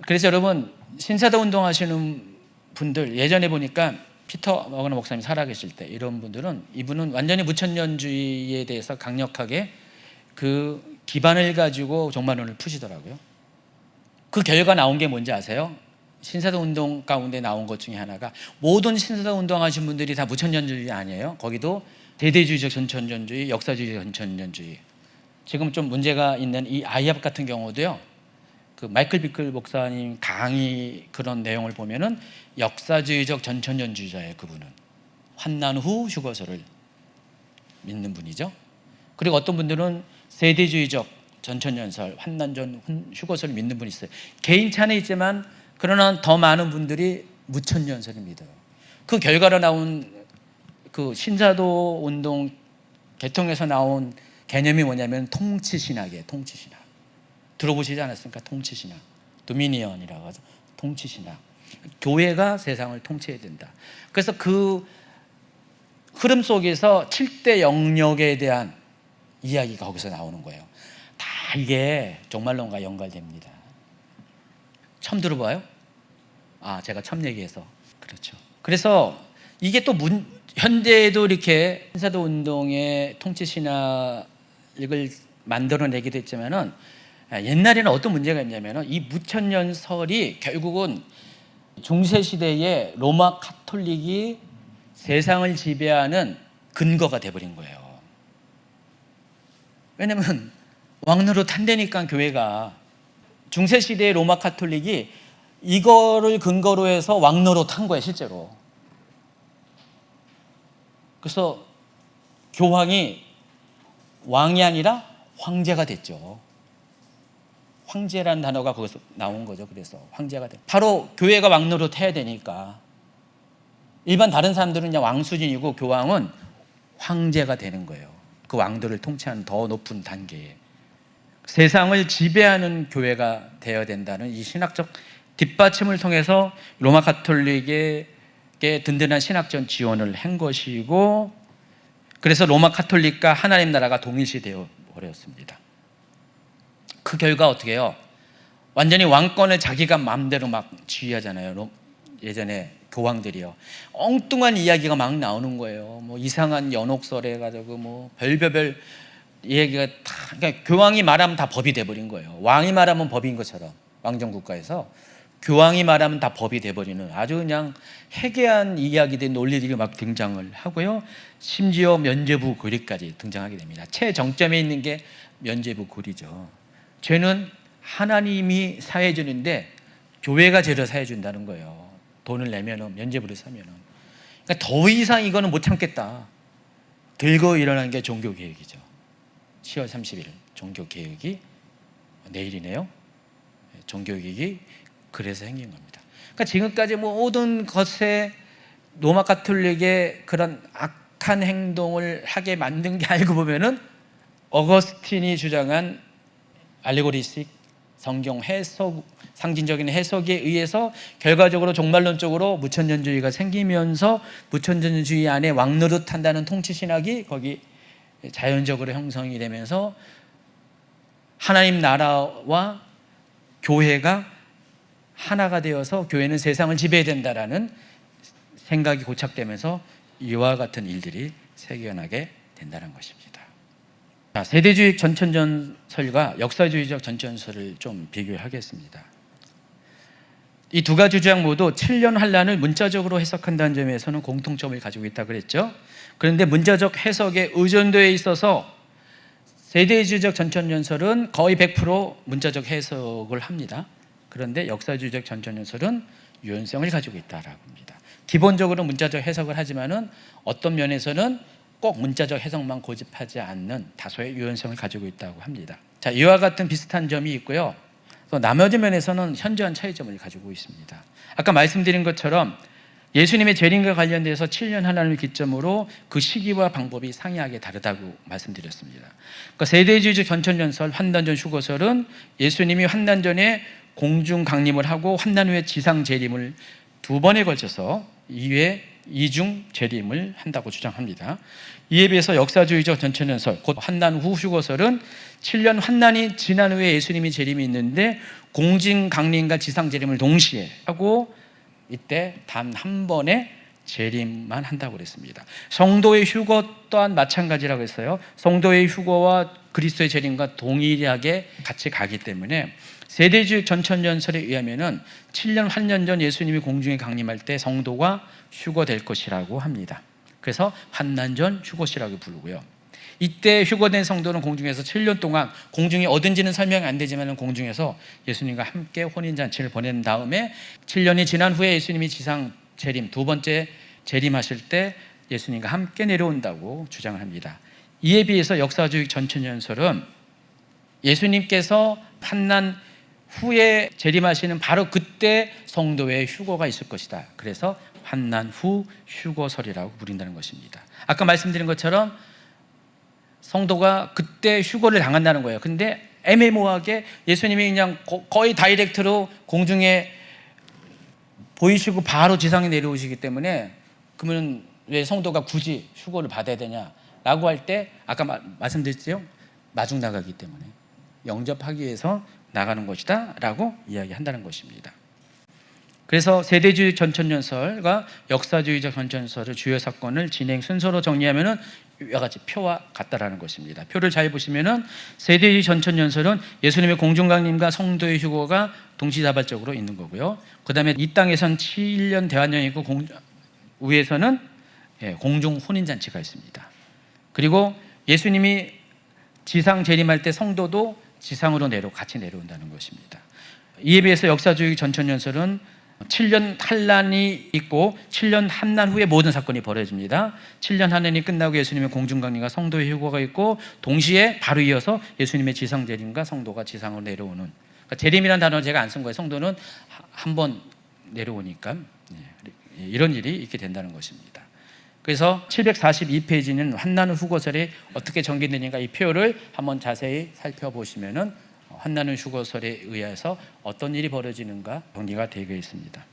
그래서 여러분, 신사도 운동하시는 분들 예전에 보니까 피터 머거너 목사님 살아계실 때 이런 분들은 이분은 완전히 무천년주의에 대해서 강력하게 그 기반을 가지고 종말론을 푸시더라고요. 그 결과 나온 게 뭔지 아세요? 신사도 운동 가운데 나온 것 중에 하나가 모든 신사도 운동하신 분들이 다 무천년주의 아니에요. 거기도 대대주의적 전천년주의, 역사주의적 전천년주의. 지금 좀 문제가 있는 이 아이합 같은 경우도요. 그 마이클 비클 목사님 강의 그런 내용을 보면은 역사주의적 전천년주의자예요. 그분은 환난 후 휴거설을 믿는 분이죠. 그리고 어떤 분들은 세대주의적 전천년설, 환난 전 휴거설을 믿는 분이 있어요. 개인차는 있지만 그러나 더 많은 분들이 무천년설을 믿어요. 그 결과로 나온 그 신사도 운동 개통에서 나온 개념이 뭐냐면 통치신학이에요. 통치신학. 들어보시지 않았습니까? 통치신학. 도미니언이라고 하죠. 통치신학. 교회가 세상을 통치해야 된다. 그래서 그 흐름 속에서 7대 영역에 대한 이야기가 거기서 나오는 거예요. 다 이게 종말론과 연관됩니다. 처음 들어봐요? 아, 제가 처음 얘기해서. 그렇죠. 그래서 이게 또 현대에도 이렇게 신사도 운동의 통치신학을 만들어내게 됐지만은 옛날에는 어떤 문제가 있냐면은 이 무천년설이 결국은 중세시대의 로마 카톨릭이 세상을 지배하는 근거가 돼버린 거예요. 왜냐면 왕노릇 한다니까 교회가. 중세시대의 로마 카톨릭이 이거를 근거로 해서 왕노릇 한 거예요, 실제로. 그래서 교황이 왕이 아니라 황제가 됐죠. 황제라는 단어가 거기서 나온 거죠. 그래서 황제가 돼. 바로 교회가 왕노릇 해야 되니까. 일반 다른 사람들은 그냥 왕 수준이고 교황은 황제가 되는 거예요. 그 왕들을 통치하는 더 높은 단계에. 세상을 지배하는 교회가 되어야 된다는 이 신학적 뒷받침을 통해서 로마 카톨릭에게 든든한 신학적 지원을 한 것이고, 그래서 로마 카톨릭과 하나님 나라가 동일시되어 버렸습니다. 그 결과 어떻게 해요? 완전히 왕권을 자기가 마음대로 막 지휘하잖아요. 예전에 교황들이요. 엉뚱한 이야기가 막 나오는 거예요. 뭐 이상한 연옥설 해가지고 뭐 별별 얘기가 다, 그러니까 교황이 말하면 다 법이 돼버린 거예요. 왕이 말하면 법인 것처럼 왕정국가에서 교황이 말하면 다 법이 돼버리는 아주 그냥 해괴한 이야기들, 논리들이 막 등장을 하고요. 심지어 면죄부 고리까지 등장하게 됩니다. 최정점에 있는 게 면죄부 고리죠. 죄는 하나님이 사해 주는데 교회가 죄를 사해 준다는 거예요. 돈을 내면은, 면죄부를 사면은. 그러니까 더 이상 이거는 못 참겠다. 들고 일어난 게 종교개혁이죠. 10월 30일 종교개혁이 내일이네요. 종교개혁이 그래서 생긴 겁니다. 그러니까 지금까지 모든 것에 로마 카톨릭의 그런 악한 행동을 하게 만든 게 알고 보면은 어거스틴이 주장한 알레고리식 성경 해석, 상징적인 해석에 의해서 결과적으로 종말론적으로 무천년주의가 생기면서 무천년주의 안에 왕노릇한다는 통치신학이 거기 자연적으로 형성이 되면서 하나님 나라와 교회가 하나가 되어서 교회는 세상을 지배해야 된다라는 생각이 고착되면서 이와 같은 일들이 생겨나게 된다는 것입니다. 자, 세대주의 전천전설과 역사주의적 전천전설을 좀 비교하겠습니다. 이 두 가지 주장 모두 7년 환란을 문자적으로 해석한다는 점에서는 공통점을 가지고 있다고 그랬죠. 그런데 문자적 해석의 의존도에 있어서 세대주의적 전천연설은 거의 100% 문자적 해석을 합니다. 그런데 역사주의적 전천연설은 유연성을 가지고 있다라고 합니다. 기본적으로 문자적 해석을 하지만은 어떤 면에서는 꼭 문자적 해석만 고집하지 않는 다소의 유연성을 가지고 있다고 합니다. 자, 이와 같은 비슷한 점이 있고요. 또 나머지 면에서는 현저한 차이점을 가지고 있습니다. 아까 말씀드린 것처럼 예수님의 재림과 관련돼서 7년 하나님을 기점으로 그 시기와 방법이 상이하게 다르다고 말씀드렸습니다. 그러니까 세대주의적 전천연설, 환난전 휴거설은 예수님이 환난 전에 공중 강림을 하고 환난 후에 지상 재림을 두 번에 걸쳐서 2회 이중 재림을 한다고 주장합니다. 이에 비해서 역사주의적 전천연설, 곧 환난 후 휴거설은 7년 환난이 지난 후에 예수님이 재림이 있는데 공중 강림과 지상 재림을 동시에 하고 이때 단 한 번의 재림만 한다고 그랬습니다. 성도의 휴거 또한 마찬가지라고 했어요. 성도의 휴거와 그리스도의 재림과 동일하게 같이 가기 때문에 세대주의 전천연설에 의하면은 7년 환난 전 예수님이 공중에 강림할 때 성도가 휴거될 것이라고 합니다. 그래서 환난 전 휴거시라고 부르고요. 이때 휴거된 성도는 공중에서 7년 동안 공중이 어딘지는 설명이 안 되지만 공중에서 예수님과 함께 혼인잔치를 보낸 다음에 7년이 지난 후에 예수님이 지상 재림, 두 번째 재림하실 때 예수님과 함께 내려온다고 주장을 합니다. 이에 비해서 역사주의 전천연설은 예수님께서 환난 후에 재림하시는 바로 그때 성도의 휴거가 있을 것이다. 그래서 환난 후 휴거설이라고 부른다는 것입니다. 아까 말씀드린 것처럼 성도가 그때 휴거를 당한다는 거예요. 근데 애매모호하게 예수님이 그냥 거의 다이렉트로 공중에 보이시고 바로 지상에 내려오시기 때문에 그러면 왜 성도가 굳이 휴거를 받아야 되냐라고 할 때 아까 말씀드렸죠? 마중 나가기 때문에 영접하기 위해서 나가는 것이다 라고 이야기한다는 것입니다. 그래서 세대주의 전천연설과 역사주의적 전천연설의 주요 사건을 진행 순서로 정리하면은 이와 같이 표와 같다라는 것입니다. 표를 잘 보시면은 세대주의 전천연설은 예수님의 공중강림과 성도의 휴거가 동시다발적으로 있는 거고요. 그 다음에 이 땅에선 7년 대환영이 있고 위에서는 공중 혼인잔치가 있습니다. 그리고 예수님이 지상 재림할 때 성도도 지상으로 같이 내려온다는 것입니다. 이에 비해서 역사주의 전천연설은 7년 환난이 있고 7년 환난 후에 모든 사건이 벌어집니다. 7년 환난이 끝나고 예수님의 공중강림과 성도의 휴거가 있고 동시에 바로 이어서 예수님의 지상 재림과 성도가 지상으로 내려오는, 그러니까 재림이라는 단어를 제가 안 쓴 거예요. 성도는 한 번 내려오니까 이런 일이 있게 된다는 것입니다. 그래서 742페이지는 환난 후거설이 어떻게 전개되는가 이 표를 한번 자세히 살펴보시면은 환난 후 휴거설에 의해서 어떤 일이 벌어지는가 정리가 되어 있습니다.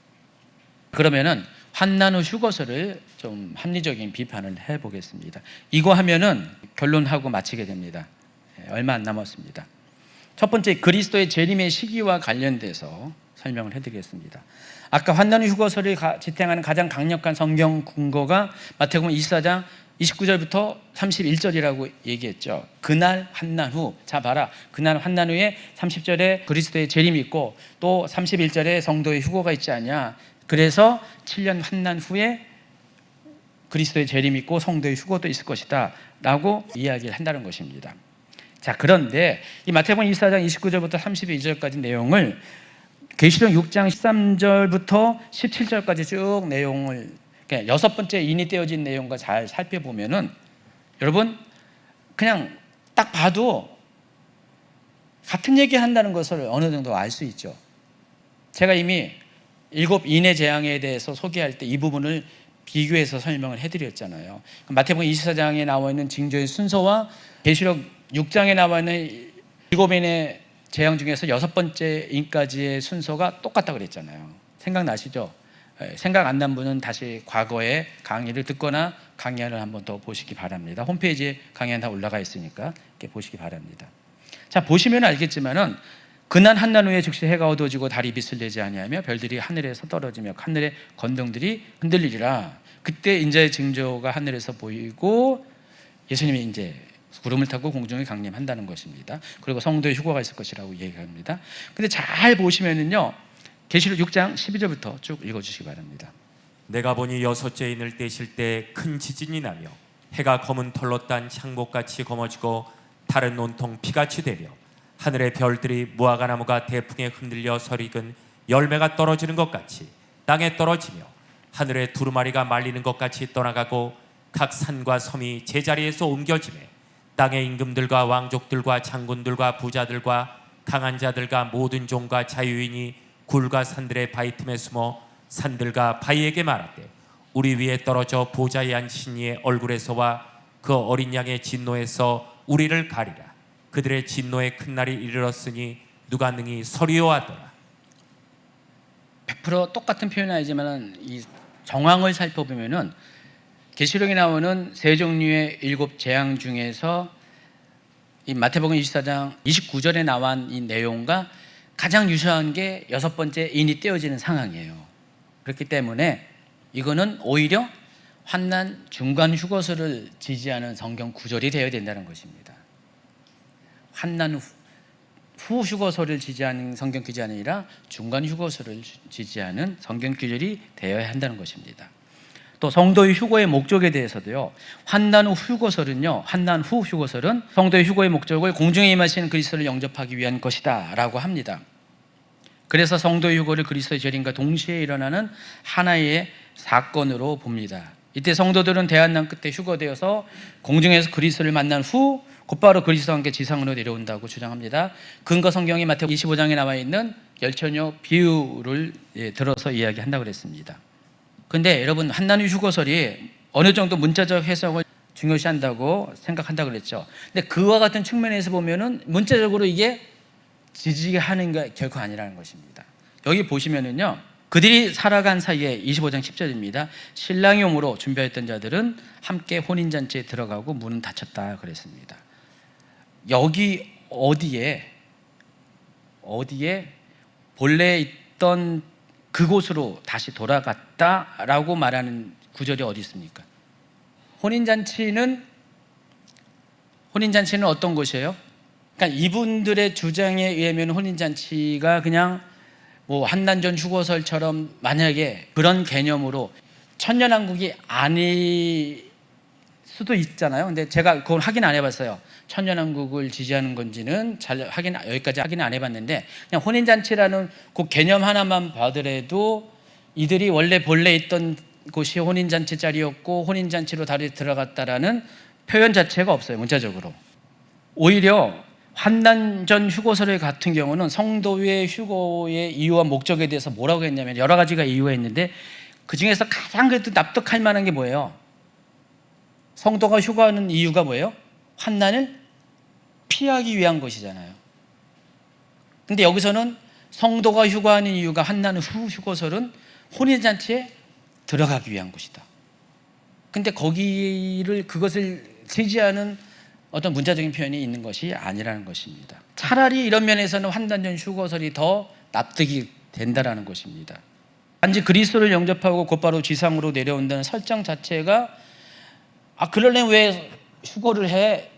그러면은 환난 후 휴거설을 좀 합리적인 비판을 해보겠습니다. 이거 하면은 결론하고 마치게 됩니다. 얼마 안 남았습니다. 첫 번째, 그리스도의 재림의 시기와 관련돼서 설명을 해드리겠습니다. 아까 환난 후 휴거설을 지탱하는 가장 강력한 성경 근거가 마태복음 24장 29절부터 31절이라고 얘기했죠. 그날 환난 후, 자 봐라, 그날 환난 후에 30절에 그리스도의 재림이 있고 또 31절에 성도의 휴거가 있지 않냐. 그래서 7년 환난 후에 그리스도의 재림이 있고 성도의 휴거도 있을 것이다 라고 이야기를 한다는 것입니다. 자, 그런데 이 마태복음 24장 29절부터 32절까지 내용을 계시록 6장 13절부터 17절까지 쭉 내용을 여섯 번째 인이 떼어진 내용과 잘 살펴보면은 여러분 그냥 딱 봐도 같은 얘기 한다는 것을 어느 정도 알 수 있죠. 제가 이미 7 인의 재앙에 대해서 소개할 때 이 부분을 비교해서 설명을 해드렸잖아요. 마태복음 24장에 나와 있는 징조의 순서와 계시록 6장에 나와 있는 7인의 재앙 중에서 6번째 인까지의 순서가 똑같다고 그랬잖아요. 생각나시죠? 생각 안 난 분은 다시 과거의 강의를 듣거나 강의를 한번 더 보시기 바랍니다. 홈페이지에 강의는 다 올라가 있으니까 이렇게 보시기 바랍니다. 자, 보시면 알겠지만은 그날 한난 후에 즉시 해가 어두워지고 달이 빛을 내지 아니하며 별들이 하늘에서 떨어지며 하늘의 건등들이 흔들리리라. 그때 인자의 징조가 하늘에서 보이고 예수님이 이제 구름을 타고 공중에 강림한다는 것입니다. 그리고 성도의 휴거가 있을 것이라고 얘기합니다. 근데 잘 보시면은요, 계시록 6장 12절부터 쭉 읽어주시기 바랍니다. 내가 보니 여섯째 인을 떼실 때 큰 지진이 나며 해가 검은 털로 딴 창복같이 검어지고 달은 온통 피같이 되며 하늘의 별들이 무화과 나무가 대풍에 흔들려 설익은 열매가 떨어지는 것 같이 땅에 떨어지며 하늘의 두루마리가 말리는 것 같이 떠나가고 각 산과 섬이 제자리에서 옮겨지매 땅의 임금들과 왕족들과 장군들과 부자들과 강한 자들과 모든 종과 자유인이 굴과 산들의 바위 틈에 숨어 산들과 바위에게 말하되 우리 위에 떨어져 보좌에 앉으신 이의 얼굴에서와 그 어린 양의 진노에서 우리를 가리라. 그들의 진노의 큰 날이 이르렀으니 누가 능히 서리요하더라. 100% 똑같은 표현은 아니지만 이 정황을 살펴보면은 계시록에 나오는 세 종류의 7 재앙 중에서 이 마태복음 24장 29절에 나온 이 내용과 가장 유사한 게 6번째 인이 떼어지는 상황이에요. 그렇기 때문에 이거는 오히려 환난 중간 휴거설을 지지하는 성경 구절이 되어야 된다는 것입니다. 환난 후 휴거설을 지지하는 성경 구절이 아니라 중간 휴거설을 지지하는 성경 구절이 되어야 한다는 것입니다. 또 성도의 휴거의 목적에 대해서도요. 환난 후 휴거설은요. 환난 후 휴거설은 성도의 휴거의 목적을 공중에 임하시는 그리스도를 영접하기 위한 것이다라고 합니다. 그래서 성도의 휴거를 그리스도의 재림과 동시에 일어나는 하나의 사건으로 봅니다. 이때 성도들은 대환난 끝에 휴거되어서 공중에서 그리스도를 만난 후 곧바로 그리스도와 함께 지상으로 내려온다고 주장합니다. 근거 성경이 마태복음 25장에 나와 있는 열처녀 비유를 들어서 이야기한다고 그랬습니다. 근데 여러분 환난 후 휴거설이 어느 정도 문자적 해석을 중요시한다고 생각한다고 그랬죠. 근데 그와 같은 측면에서 보면은 문자적으로 이게 지지하는 게 결코 아니라는 것입니다. 여기 보시면은요. 그들이 살아간 사이에 25장 10절입니다. 신랑이 오므로 준비했던 자들은 함께 혼인잔치에 들어가고 문은 닫혔다 그랬습니다. 여기 어디에 본래 있던 그곳으로 다시 돌아갔다라고 말하는 구절이 어디 있습니까? 혼인잔치는 어떤 것이에요? 그러니까 이분들의 주장에 의하면 혼인잔치가 그냥 뭐 한난전 휴거설처럼 만약에 그런 개념으로 천년왕국이 아닐 수도 있잖아요. 근데 제가 그걸 확인 안 해봤어요. 천년왕국을 지지하는 건지는 여기까지 확인 안 해봤는데 그냥 혼인잔치라는 그 개념 하나만 봐더라도 이들이 본래 있던 곳이 혼인잔치 자리였고 혼인잔치로 다시 들어갔다라는 표현 자체가 없어요. 문자적으로. 오히려 환난전 휴거설 같은 경우는 성도의 휴거의 이유와 목적에 대해서 뭐라고 했냐면 여러 가지가 이유가 있는데 그 중에서 가장 그래도 납득할 만한 게 뭐예요? 성도가 휴거하는 이유가 뭐예요? 환난을 피하기 위한 것이잖아요. 근데 여기서는 성도가 휴거하는 이유가 환난 후 휴거설은 혼인잔치에 들어가기 위한 것이다. 근데 그것을 지지하는 어떤 문자적인 표현이 있는 것이 아니라는 것입니다. 차라리 이런 면에서는 환난전 휴거설이 더 납득이 된다라는 것입니다. 단지 그리스도를 영접하고 곧바로 지상으로 내려온다는 설정 자체가 그러려면 왜 휴거를 해?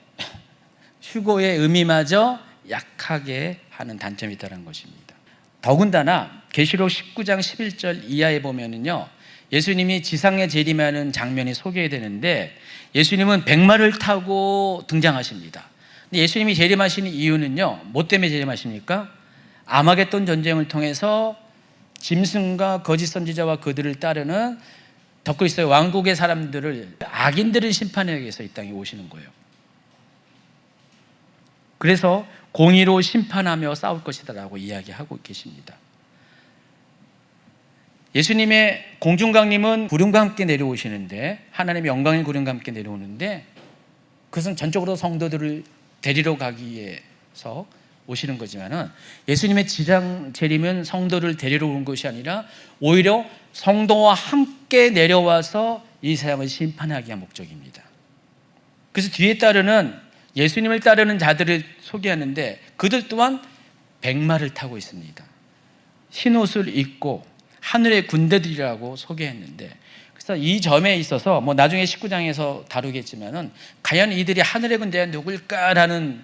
휴거의 의미마저 약하게 하는 단점이 있다는 것입니다. 더군다나 계시록 19장 11절 이하에 보면은요. 예수님이 지상에 재림하는 장면이 소개되는데 예수님은 백마를 타고 등장하십니다. 근데 예수님이 재림하시는 이유는요. 뭐 때문에 재림하십니까? 아마겟돈 전쟁을 통해서 짐승과 거짓 선지자와 그들을 따르는 덕그리스도의 왕국의 사람들을 악인들을 심판하기 위해서 이 땅에 오시는 거예요. 그래서 공의로 심판하며 싸울 것이다라고 이야기하고 계십니다. 예수님의 공중강림은 구름과 함께 내려오시는데 하나님의 영광의 구름과 함께 내려오는데 그것은 전적으로 성도들을 데리러 가기 위해서 오시는 거지만은 예수님의 지상 재림은 성도를 데리러 오는 것이 아니라 오히려 성도와 함께 내려와서 이 세상을 심판하기 위한 목적입니다. 그래서 뒤에 따르는 예수님을 따르는 자들을 소개하는데 그들 또한 백마를 타고 있습니다. 흰옷을 입고 하늘의 군대들이라고 소개했는데 그래서 이 점에 있어서 뭐 나중에 19장에서 다루겠지만은 과연 이들이 하늘의 군대가 누굴까라는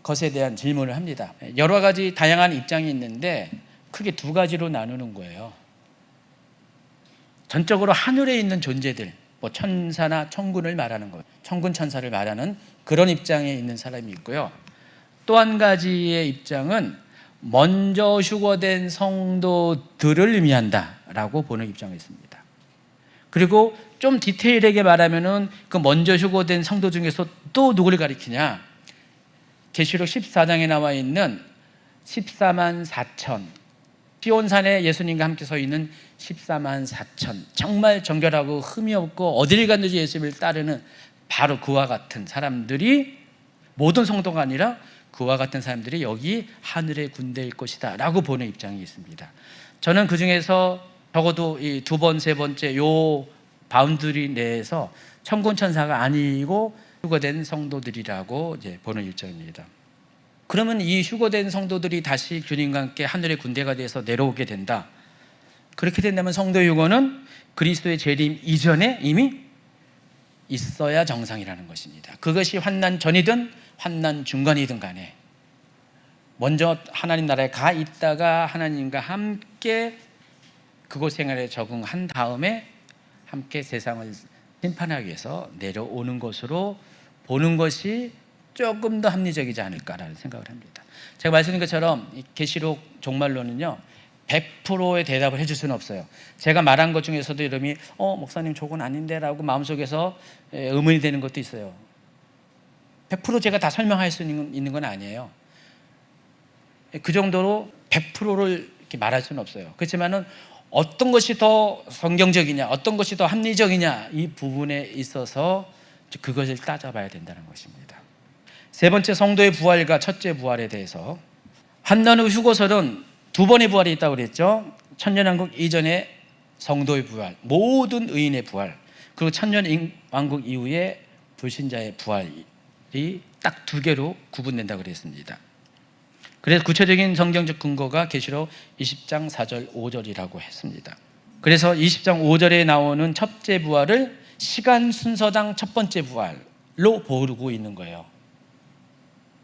것에 대한 질문을 합니다. 여러 가지 다양한 입장이 있는데 크게 2가지로 나누는 거예요. 전적으로 하늘에 있는 존재들, 뭐 천사나 천군을 말하는 것, 천군 천사를 말하는 그런 입장에 있는 사람이 있고요. 또 한 가지의 입장은 먼저 휴거된 성도들을 의미한다라고 보는 입장이 있습니다. 그리고 좀 디테일하게 말하면은 그 먼저 휴거된 성도 중에서 또 누구를 가리키냐? 계시록 14장에 나와 있는 14만 4천, 시온산에 예수님과 함께 서 있는 14만 4천, 정말 정결하고 흠이 없고 어딜 갔든지 예수님을 따르는 바로 그와 같은 사람들이, 모든 성도가 아니라 그와 같은 사람들이 여기 하늘의 군대일 것이다 라고 보는 입장이 있습니다. 저는 그 중에서 적어도 이 두 번, 세 번째 요 바운드리 내에서 천군 천사가 아니고 휴거된 성도들이라고 이제 보는 입장입니다. 그러면 이 휴거된 성도들이 다시 주님과 함께 하늘의 군대가 돼서 내려오게 된다. 그렇게 된다면 성도 휴거는 그리스도의 재림 이전에 이미 있어야 정상이라는 것입니다. 그것이 환난 전이든 환난 중간이든 간에 먼저 하나님 나라에 가 있다가 하나님과 함께 그곳 생활에 적응한 다음에 함께 세상을 심판하기 위해서 내려오는 것으로 보는 것이 조금 더 합리적이지 않을까라는 생각을 합니다. 제가 말씀드린 것처럼 이 계시록 종말론은요 100%의 대답을 해줄 수는 없어요. 제가 말한 것 중에서도 여러분이 목사님 저건 아닌데 라고 마음속에서 의문이 되는 것도 있어요. 100% 제가 다 설명할 수 있는 건 아니에요. 그 정도로 100%를 이렇게 말할 수는 없어요. 그렇지만은 어떤 것이 더 성경적이냐, 어떤 것이 더 합리적이냐, 이 부분에 있어서 그것을 따져봐야 된다는 것입니다. 세 번째, 성도의 부활과 첫째 부활에 대해서, 환난 후 휴거설은 두 번의 부활이 있다고 그랬죠. 천년왕국 이전에 성도의 부활, 모든 의인의 부활, 그리고 천년왕국 이후에 불신자의 부활이 딱 두 개로 구분된다고 그랬습니다. 그래서 구체적인 성경적 근거가 계시록 20장 4절 5절이라고 했습니다. 그래서 20장 5절에 나오는 첫째 부활을 시간 순서당 첫 번째 부활로 보고 있는 거예요.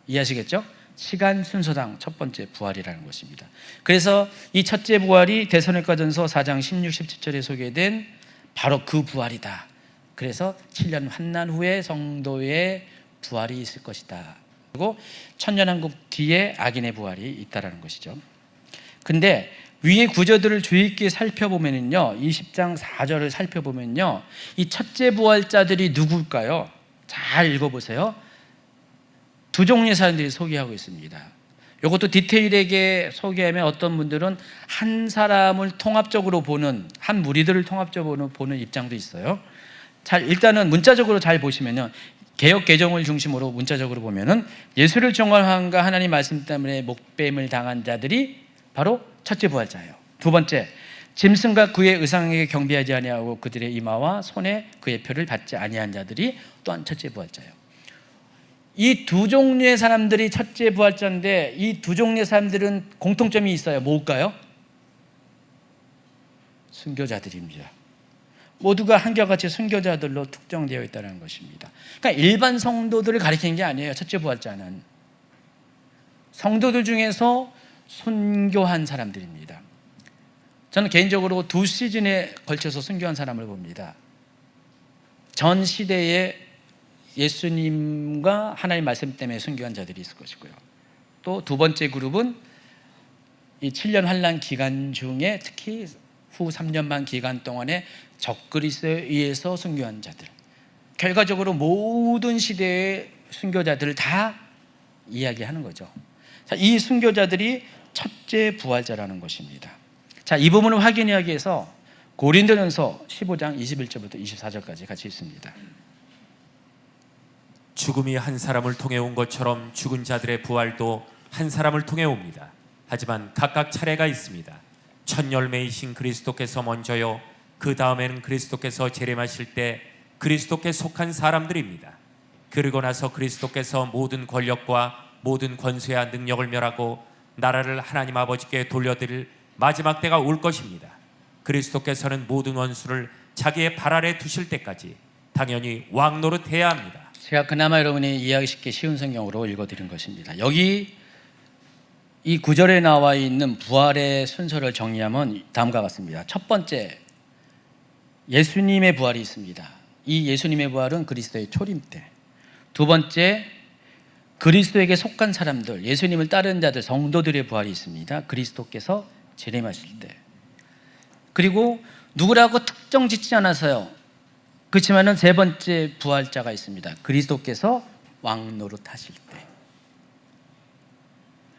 이해하시겠죠? 시간 순서당 첫 번째 부활이라는 것입니다. 그래서 이 첫째 부활이 데살로니가전서 4장 16, 17절에 소개된 바로 그 부활이다. 그래서 7년 환난 후에 성도의 부활이 있을 것이다. 그리고 천년왕국 뒤에 악인의 부활이 있다라는 것이죠. 근데 위의 구절들을 주의 있게 살펴보면요, 20장 4절을 살펴보면요, 이 첫째 부활자들이 누굴까요? 잘 읽어보세요. 두 종류의 사람들이 소개하고 있습니다. 이것도 디테일하게 소개하면 어떤 분들은 한 사람을 통합적으로 보는, 한 무리들을 통합적으로 보는 입장도 있어요. 일단은 문자적으로 잘 보시면요, 개역 개정을 중심으로 문자적으로 보면은 예수를 정죄함과 하나님 말씀 때문에 목뱀을 당한 자들이 바로 첫째 부활자예요. 두 번째, 짐승과 그의 의상에게 경배하지 아니하고 그들의 이마와 손에 그의 표를 받지 아니한 자들이 또한 첫째 부활자예요. 이 두 종류의 사람들이 첫째 부활자인데, 이 두 종류의 사람들은 공통점이 있어요. 뭘까요? 순교자들입니다. 모두가 한결같이 순교자들로 특정되어 있다는 것입니다. 그러니까 일반 성도들을 가리키는 게 아니에요. 첫째 부활자는 성도들 중에서 순교한 사람들입니다. 저는 개인적으로 두 시즌에 걸쳐서 순교한 사람을 봅니다. 전 시대에 예수님과 하나님 말씀 때문에 순교한 자들이 있을 것이고요. 또 두 번째 그룹은 이 7년 환난 기간 중에 특히 후 3년 반 기간 동안에 적그리스도에 의해서 순교한 자들, 결과적으로 모든 시대의 순교자들을 다 이야기하는 거죠. 자, 이 순교자들이 첫째 부활자라는 것입니다. 자, 이 부분을 확인하기 위해서 고린도전서 15장 21절부터 24절까지 같이 읽습니다. 죽음이 한 사람을 통해 온 것처럼 죽은 자들의 부활도 한 사람을 통해 옵니다. 하지만 각각 차례가 있습니다. 첫 열매이신 그리스도께서 먼저요, 그 다음에는 그리스도께서 재림하실 때 그리스도께 속한 사람들입니다. 그리고 나서 그리스도께서 모든 권력과 모든 권세와 능력을 멸하고 나라를 하나님 아버지께 돌려드릴 마지막 때가 올 것입니다. 그리스도께서는 모든 원수를 자기의 발 아래 두실 때까지 당연히 왕 노릇해야 합니다. 제가 그나마 여러분이 이해하기 쉽게 쉬운 성경으로 읽어드린 것입니다. 여기 이 구절에 나와 있는 부활의 순서를 정리하면 다음과 같습니다. 첫 번째, 예수님의 부활이 있습니다. 이 예수님의 부활은 그리스도의 초림 때. 두 번째, 그리스도에게 속한 사람들, 예수님을 따르는 자들, 성도들의 부활이 있습니다. 그리스도께서 재림하실 때. 그리고 누구라고 특정 짓지 않아서요. 그렇지만은 세 번째 부활자가 있습니다. 그리스도께서 왕노릇하실 때.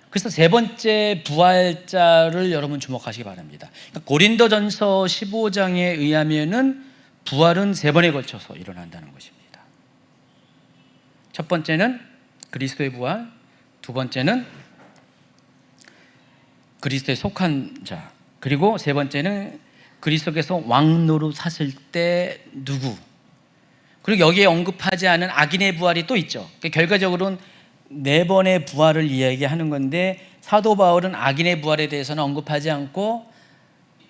그래서 세 번째 부활자를 여러분 주목하시기 바랍니다. 그러니까 고린도전서 15장에 의하면은 부활은 세 번에 걸쳐서 일어난다는 것입니다. 첫 번째는 그리스도의 부활, 두 번째는 그리스도에 속한 자, 그리고 세 번째는 그리스도께서 왕노릇하실 때 누구. 그리고 여기에 언급하지 않은 악인의 부활이 또 있죠. 그러니까 결과적으로는 네 번의 부활을 이야기하는 건데, 사도 바울은 악인의 부활에 대해서는 언급하지 않고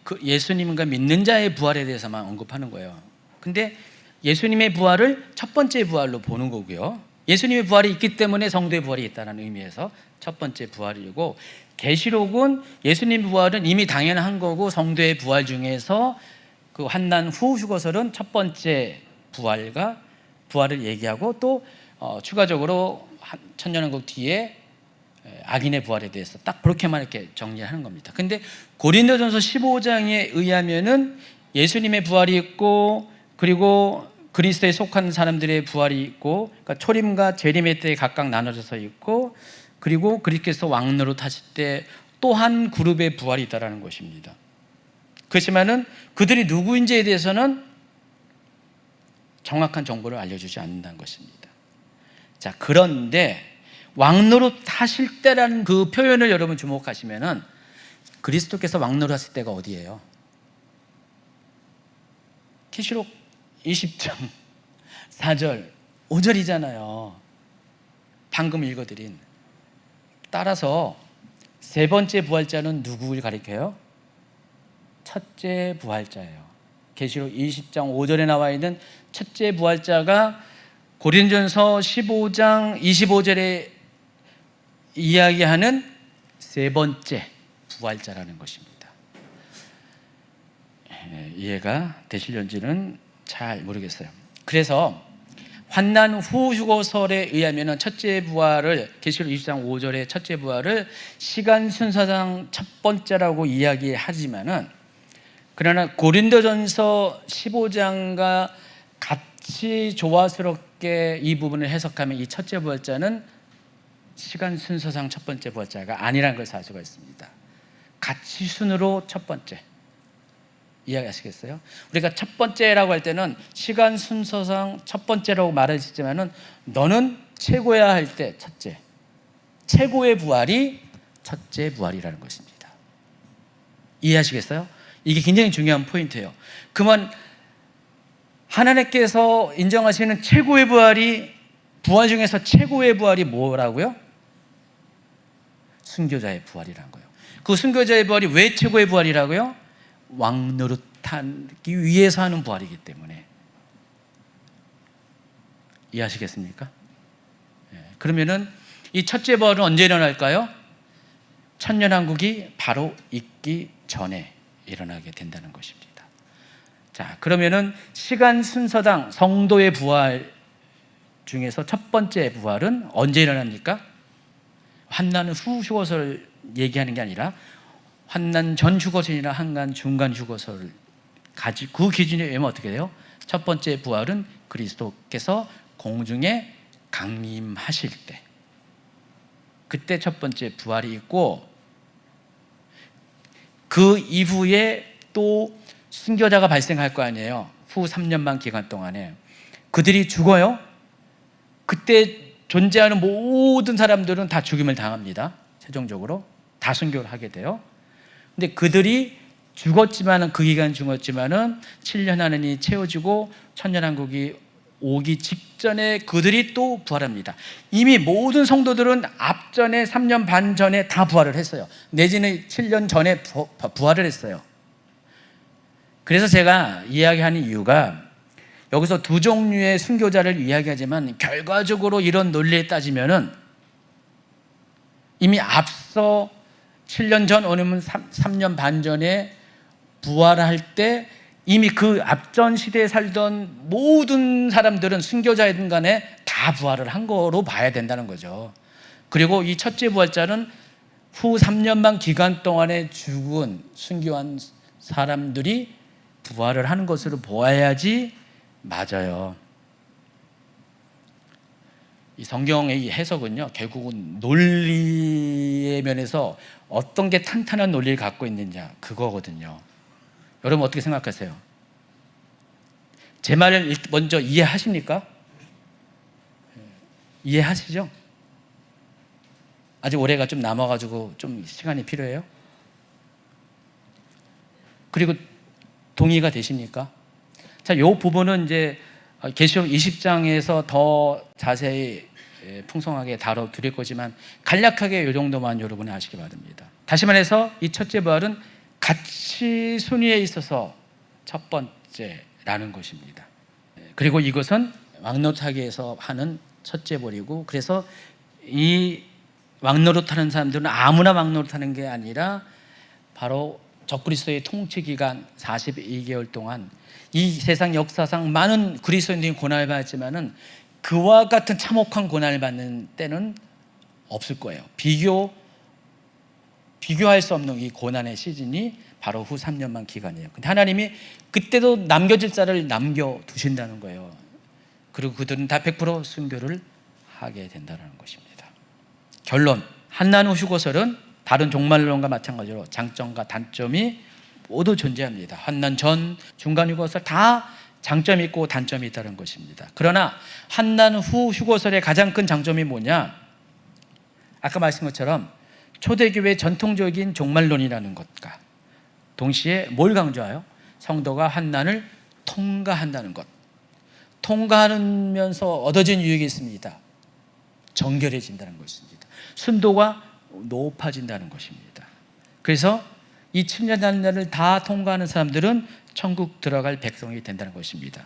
그 예수님과 믿는 자의 부활에 대해서만 언급하는 거예요. 근데 예수님의 부활을 첫 번째 부활로 보는 거고요. 예수님의 부활이 있기 때문에 성도의 부활이 있다는 의미에서 첫 번째 부활이고, 계시록은 예수님의 부활은 이미 당연한 거고, 성도의 부활 중에서 그 환난 후 휴거설은 첫 번째 부활을 얘기하고, 또 추가적으로 천년왕국 뒤에 악인의 부활에 대해서 딱 그렇게만 이렇게 정리하는 겁니다. 근데 고린도전서 15장에 의하면은 예수님의 부활이 있고, 그리고 그리스도에 속한 사람들의 부활이 있고, 그러니까 초림과 재림의 때에 각각 나눠져서 있고, 그리고 그리스도께서 왕노릇하실 때 또 한 그룹의 부활이 있다라는 것입니다. 그렇지만은 그들이 누구인지에 대해서는 정확한 정보를 알려주지 않는다는 것입니다. 자, 그런데 왕노릇하실 때라는 그 표현을 여러분 주목하시면은 그리스도께서 왕노릇하실 때가 어디예요? 계시록 20장 4절 5절이잖아요. 방금 읽어드린. 따라서 세 번째 부활자는 누구를 가리켜요? 첫째 부활자예요. 계시록 20장 5절에 나와 있는 첫째 부활자가 고린도전서 15장 25절에 이야기하는 세 번째 부활자라는 것입니다. 이해가 되실런지는 잘 모르겠어요. 그래서 환난 후 휴거설에 의하면 첫째 부활을, 계시록 20장 5절의 첫째 부활을 시간 순서상 첫 번째라고 이야기하지만은, 그러나 고린도전서 15장과 같이 조화스럽게 이 부분을 해석하면 이 첫째 부활자는 시간 순서상 첫 번째 부활자가 아니라는 것을 알 수가 있습니다. 같이 순으로 첫 번째. 이해하시겠어요? 우리가 첫 번째라고 할 때는 시간 순서상 첫 번째라고 말할 수 있지만은, 너는 최고야 할 때 첫째, 최고의 부활이 첫째 부활이라는 것입니다. 이해하시겠어요? 이게 굉장히 중요한 포인트예요. 그러면 하나님께서 인정하시는 최고의 부활이, 부활 중에서 최고의 부활이 뭐라고요? 순교자의 부활이라는 거예요. 그 순교자의 부활이 왜 최고의 부활이라고요? 왕노릇하기 위해서 하는 부활이기 때문에. 이해하시겠습니까? 그러면은 이 첫째 부활은 언제 일어날까요? 천년왕국이 바로 있기 전에 일어나게 된다는 것입니다. 자, 그러면은 시간 순서당 성도의 부활 중에서 첫 번째 부활은 언제 일어납니까? 환난 후 휴거설 얘기하는 게 아니라 환난 전 휴거설이나 환난 중간 휴거설을 그 기준에 의하면 어떻게 돼요? 첫 번째 부활은 그리스도께서 공중에 강림하실 때, 그때 첫 번째 부활이 있고, 그 이후에 또 순교자가 발생할 거 아니에요. 후 3년 반 기간 동안에 그들이 죽어요. 그때 존재하는 모든 사람들은 다 죽임을 당합니다. 최종적으로 다 순교를 하게 돼요. 근데 그들이 죽었지만은, 그 기간 죽었지만은 7년 안에 채워지고 천년왕국이 오기 직전에 그들이 또 부활합니다. 이미 모든 성도들은 앞전에 3년 반 전에 다 부활을 했어요. 내지는 7년 전에 부활을 했어요. 그래서 제가 이야기하는 이유가, 여기서 두 종류의 순교자를 이야기하지만 결과적으로 이런 논리에 따지면은 이미 앞서 7년 전, 아니면 3년 반 전에 부활할 때 이미 그 앞전 시대에 살던 모든 사람들은 순교자이든 간에 다 부활을 한 거로 봐야 된다는 거죠. 그리고 이 첫째 부활자는 후 3년만 기간 동안에 죽은 순교한 사람들이 부활을 하는 것으로 보아야지 맞아요. 이 성경의 이 해석은요, 결국은 논리의 면에서 어떤 게 탄탄한 논리를 갖고 있느냐, 그거거든요. 여러분 어떻게 생각하세요? 제 말을 먼저 이해하십니까? 이해하시죠? 아직 올해가 좀 남아가지고 좀 시간이 필요해요? 그리고 동의가 되십니까? 자, 이 부분은 이제 계시록 20장에서 더 자세히 풍성하게 다뤄드릴 거지만 간략하게 이 정도만 여러분이 아시기 바랍니다. 다시 말해서 이 첫째 부활은 가치 순위에 있어서 첫 번째라는 것입니다. 그리고 이것은 왕노릇하기에서 하는 첫째 부활이고, 그래서 이 왕노릇하는 사람들은 아무나 왕노릇하는 게 아니라 바로 적그리스도의 통치 기간 42개월 동안 이 세상 역사상 많은 그리스도인들이 고난을 받았지만은 그와 같은 참혹한 고난을 받는 때는 없을 거예요. 비교할 수 없는 이 고난의 시즌이 바로 후 3년만 기간이에요. 근데 하나님이 그때도 남겨질 자를 남겨두신다는 거예요. 그리고 그들은 다 100% 순교를 하게 된다는 것입니다. 결론, 한나누 휴거설은 다른 종말론과 마찬가지로 장점과 단점이 모두 존재합니다. 환난 전, 중간 휴거설 다 장점이 있고 단점이 있다는 것입니다. 그러나 환난 후 휴거설의 가장 큰 장점이 뭐냐? 아까 말씀한 것처럼 초대교회의 전통적인 종말론이라는 것과 동시에 뭘 강조해요? 성도가 환난을 통과한다는 것. 통과하면서 얻어진 유익이 있습니다. 정결해진다는 것입니다. 순도가 높아진다는 것입니다. 그래서 이 7년 환난을 다 통과하는 사람들은 천국 들어갈 백성이 된다는 것입니다.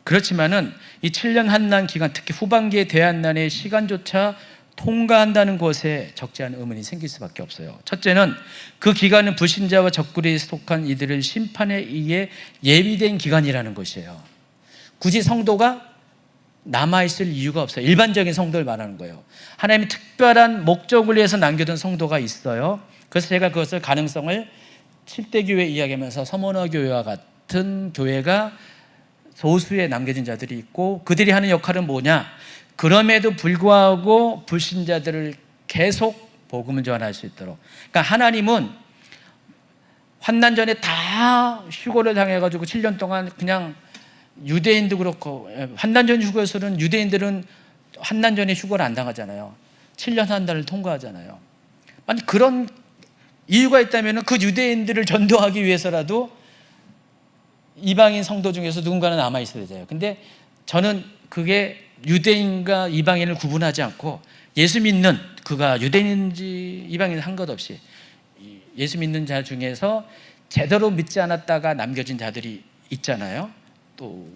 그렇지만은 이 7년 환난 기간, 특히 후반기의 대환난의 시간조차 통과한다는 것에 적지 않은 의문이 생길 수밖에 없어요. 첫째는 그 기간은 불신자와 적그리스도에 속한 이들을 심판에 의해 예비된 기간이라는 것이에요. 굳이 성도가 남아있을 이유가 없어요. 일반적인 성도를 말하는 거예요. 하나님이 특별한 목적을 위해서 남겨둔 성도가 있어요. 그래서 제가 그것을 가능성을 7대 교회 이야기하면서 서머너 교회와 같은 교회가 소수의 남겨진 자들이 있고, 그들이 하는 역할은 뭐냐? 그럼에도 불구하고 불신자들을 계속 복음을 전할 수 있도록. 그러니까 하나님은 환난 전에 다 휴거를 당해가지고 7년 동안 그냥 유대인도 그렇고, 환난 전 휴거에서는 유대인들은 환난 전에 휴거를 안 당하잖아요. 7년 환난을 통과하잖아요. 아니 그런 이유가 있다면 그 유대인들을 전도하기 위해서라도 이방인 성도 중에서 누군가는 남아 있어야 되잖아요. 근데 저는 그게 유대인과 이방인을 구분하지 않고 예수 믿는, 그가 유대인인지 이방인 한 것 없이 예수 믿는 자 중에서 제대로 믿지 않았다가 남겨진 자들이 있잖아요. 또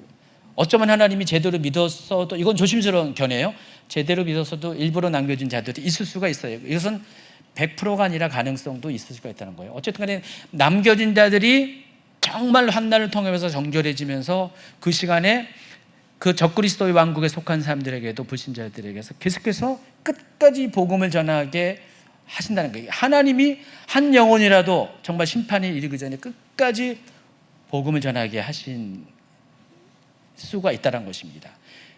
어쩌면 하나님이 제대로 믿었어도, 이건 조심스러운 견해예요. 제대로 믿었어도 일부러 남겨진 자들이 있을 수가 있어요. 이것은 100%가 아니라 가능성도 있을 수가 있다는 거예요. 어쨌든 간에 남겨진 자들이 정말 환난을 통해서 정결해지면서 그 시간에 그 적그리스도의 왕국에 속한 사람들에게도, 불신자들에게서 계속해서 끝까지 복음을 전하게 하신다는 거예요. 하나님이 한 영혼이라도 정말 심판이 이르기 전에 끝까지 복음을 전하게 하신 수가 있다는 것입니다.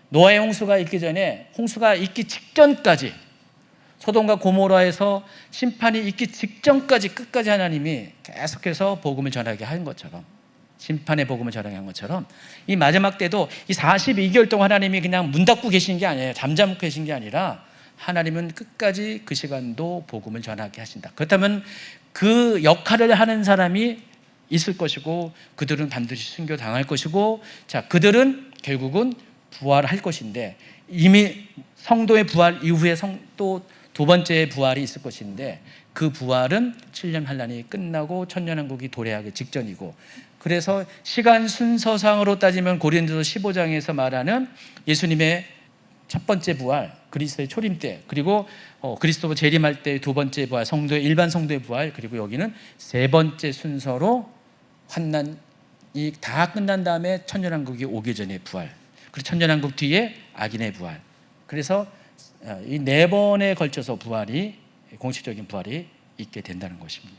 노아의 홍수가 있기 전에, 홍수가 있기 직전까지, 소돔과 고모라에서 심판이 있기 직전까지 끝까지 하나님이 계속해서 복음을 전하게 한 것처럼, 심판의 복음을 전하게 한 것처럼 이 마지막 때도 이 42개월 동안 하나님이 그냥 문 닫고 계신 게 아니에요. 잠잠고 계신 게 아니라 하나님은 끝까지 그 시간도 복음을 전하게 하신다. 그렇다면 그 역할을 하는 사람이 있을 것이고, 그들은 반드시 순교당할 것이고, 자, 그들은 결국은 부활할 것인데, 이미 성도의 부활 이후에 또 두 번째 부활이 있을 것인데, 그 부활은 7년 환난이 끝나고 천년왕국이 도래하기 직전이고, 그래서 시간 순서상으로 따지면 고린도서 15장에서 말하는 예수님의 첫 번째 부활, 그리스도의 초림 때, 그리고 그리스도 재림할 때 두 번째 부활, 성도의 일반 성도의 부활, 그리고 여기는 세 번째 순서로 환난 이 다 끝난 다음에 천년왕국이 오기 전에 부활, 그리고 천년왕국 뒤에 악인의 부활. 그래서 이 4번에 걸쳐서 부활이, 공식적인 부활이 있게 된다는 것입니다.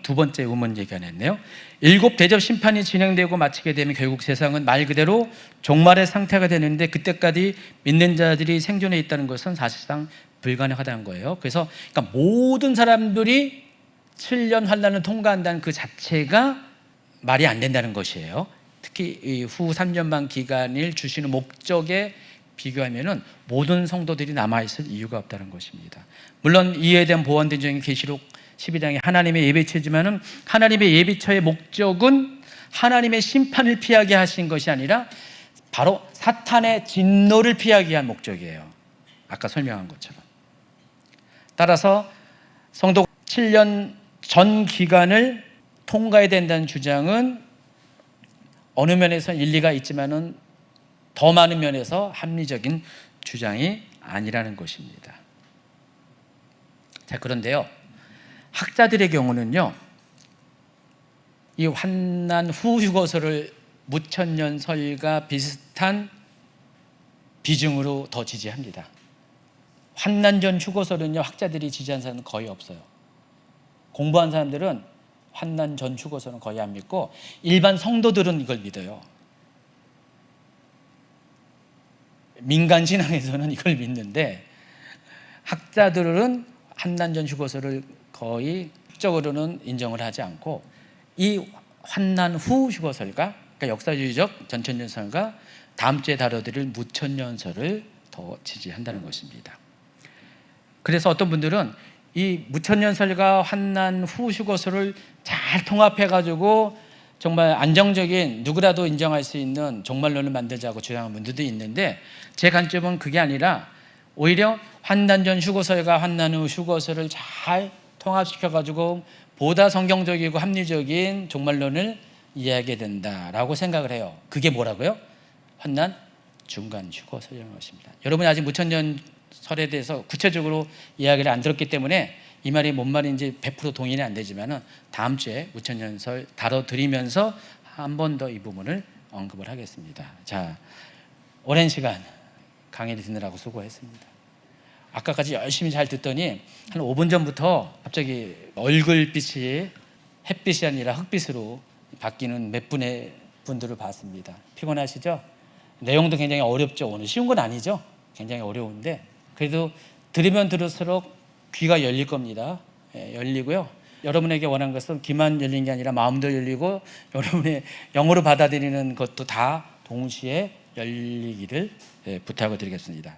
두 번째 의문 얘기하냈네요. 7 대접 심판이 진행되고 마치게 되면 결국 세상은 말 그대로 종말의 상태가 되는데, 그때까지 믿는 자들이 생존해 있다는 것은 사실상 불가능하다는 거예요. 그래서 그러니까 모든 사람들이 7년 환난을 통과한다는 그 자체가 말이 안 된다는 것이에요. 특히 이 후 3년 반 기간을 주시는 목적에 비교하면은 모든 성도들이 남아있을 이유가 없다는 것입니다. 물론 이에 대한 보완된 점이 계시록 12장의 하나님의 예비처지만은, 하나님의 예비처의 목적은 하나님의 심판을 피하게 하신 것이 아니라 바로 사탄의 진노를 피하기 위한 목적이에요. 아까 설명한 것처럼. 따라서 성도 7년 전 기간을 통과해야 된다는 주장은 어느 면에서 일리가 있지만은 더 많은 면에서 합리적인 주장이 아니라는 것입니다. 자, 그런데요, 학자들의 경우는요, 이 환난 후 휴거설을 무천년설과 비슷한 비중으로 더 지지합니다. 환난 전 휴거설은요, 학자들이 지지한 사람은 거의 없어요. 공부한 사람들은 환난 전 휴거설은 거의 안 믿고, 일반 성도들은 이걸 믿어요. 민간 신앙에서는 이걸 믿는데, 학자들은 환난 전 휴거설을 거의 적으로는 인정을 하지 않고, 이 환난 후 휴거설과, 그러니까 역사주의적 전천년설과 다음 주에 다뤄드릴 무천년설을 더 지지한다는 것입니다. 그래서 어떤 분들은 이 무천년설과 환난 후 휴거설을 잘 통합해가지고 정말 안정적인, 누구라도 인정할 수 있는 종말론을 만들자고 주장하는 분들도 있는데, 제 관점은 그게 아니라 오히려 환난 전 휴거설과 환난 후 휴거설을 잘 통합시켜가지고 보다 성경적이고 합리적인 종말론을 이해하게 된다라고 생각을 해요. 그게 뭐라고요? 환난 중간 휴거설이라는 것입니다. 여러분이 아직 무천년설에 대해서 구체적으로 이야기를 안 들었기 때문에 이 말이 뭔 말인지 100% 동의는 안 되지만은 다음 주에 무천년설 다뤄드리면서 한 번 더 이 부분을 언급을 하겠습니다. 자, 오랜 시간 강의를 듣느라고 수고했습니다. 아까까지 열심히 잘 듣더니 한 5분 전부터 갑자기 얼굴빛이 햇빛이 아니라 흑빛으로 바뀌는 몇 분의 분들을 봤습니다. 피곤하시죠? 내용도 굉장히 어렵죠. 오늘 쉬운 건 아니죠. 굉장히 어려운데 그래도 들으면 들을수록 귀가 열릴 겁니다. 열리고요. 여러분에게 원하는 것은 귀만 열린 게 아니라 마음도 열리고 여러분의 영으로 받아들이는 것도 다 동시에 열리기를 부탁을 드리겠습니다.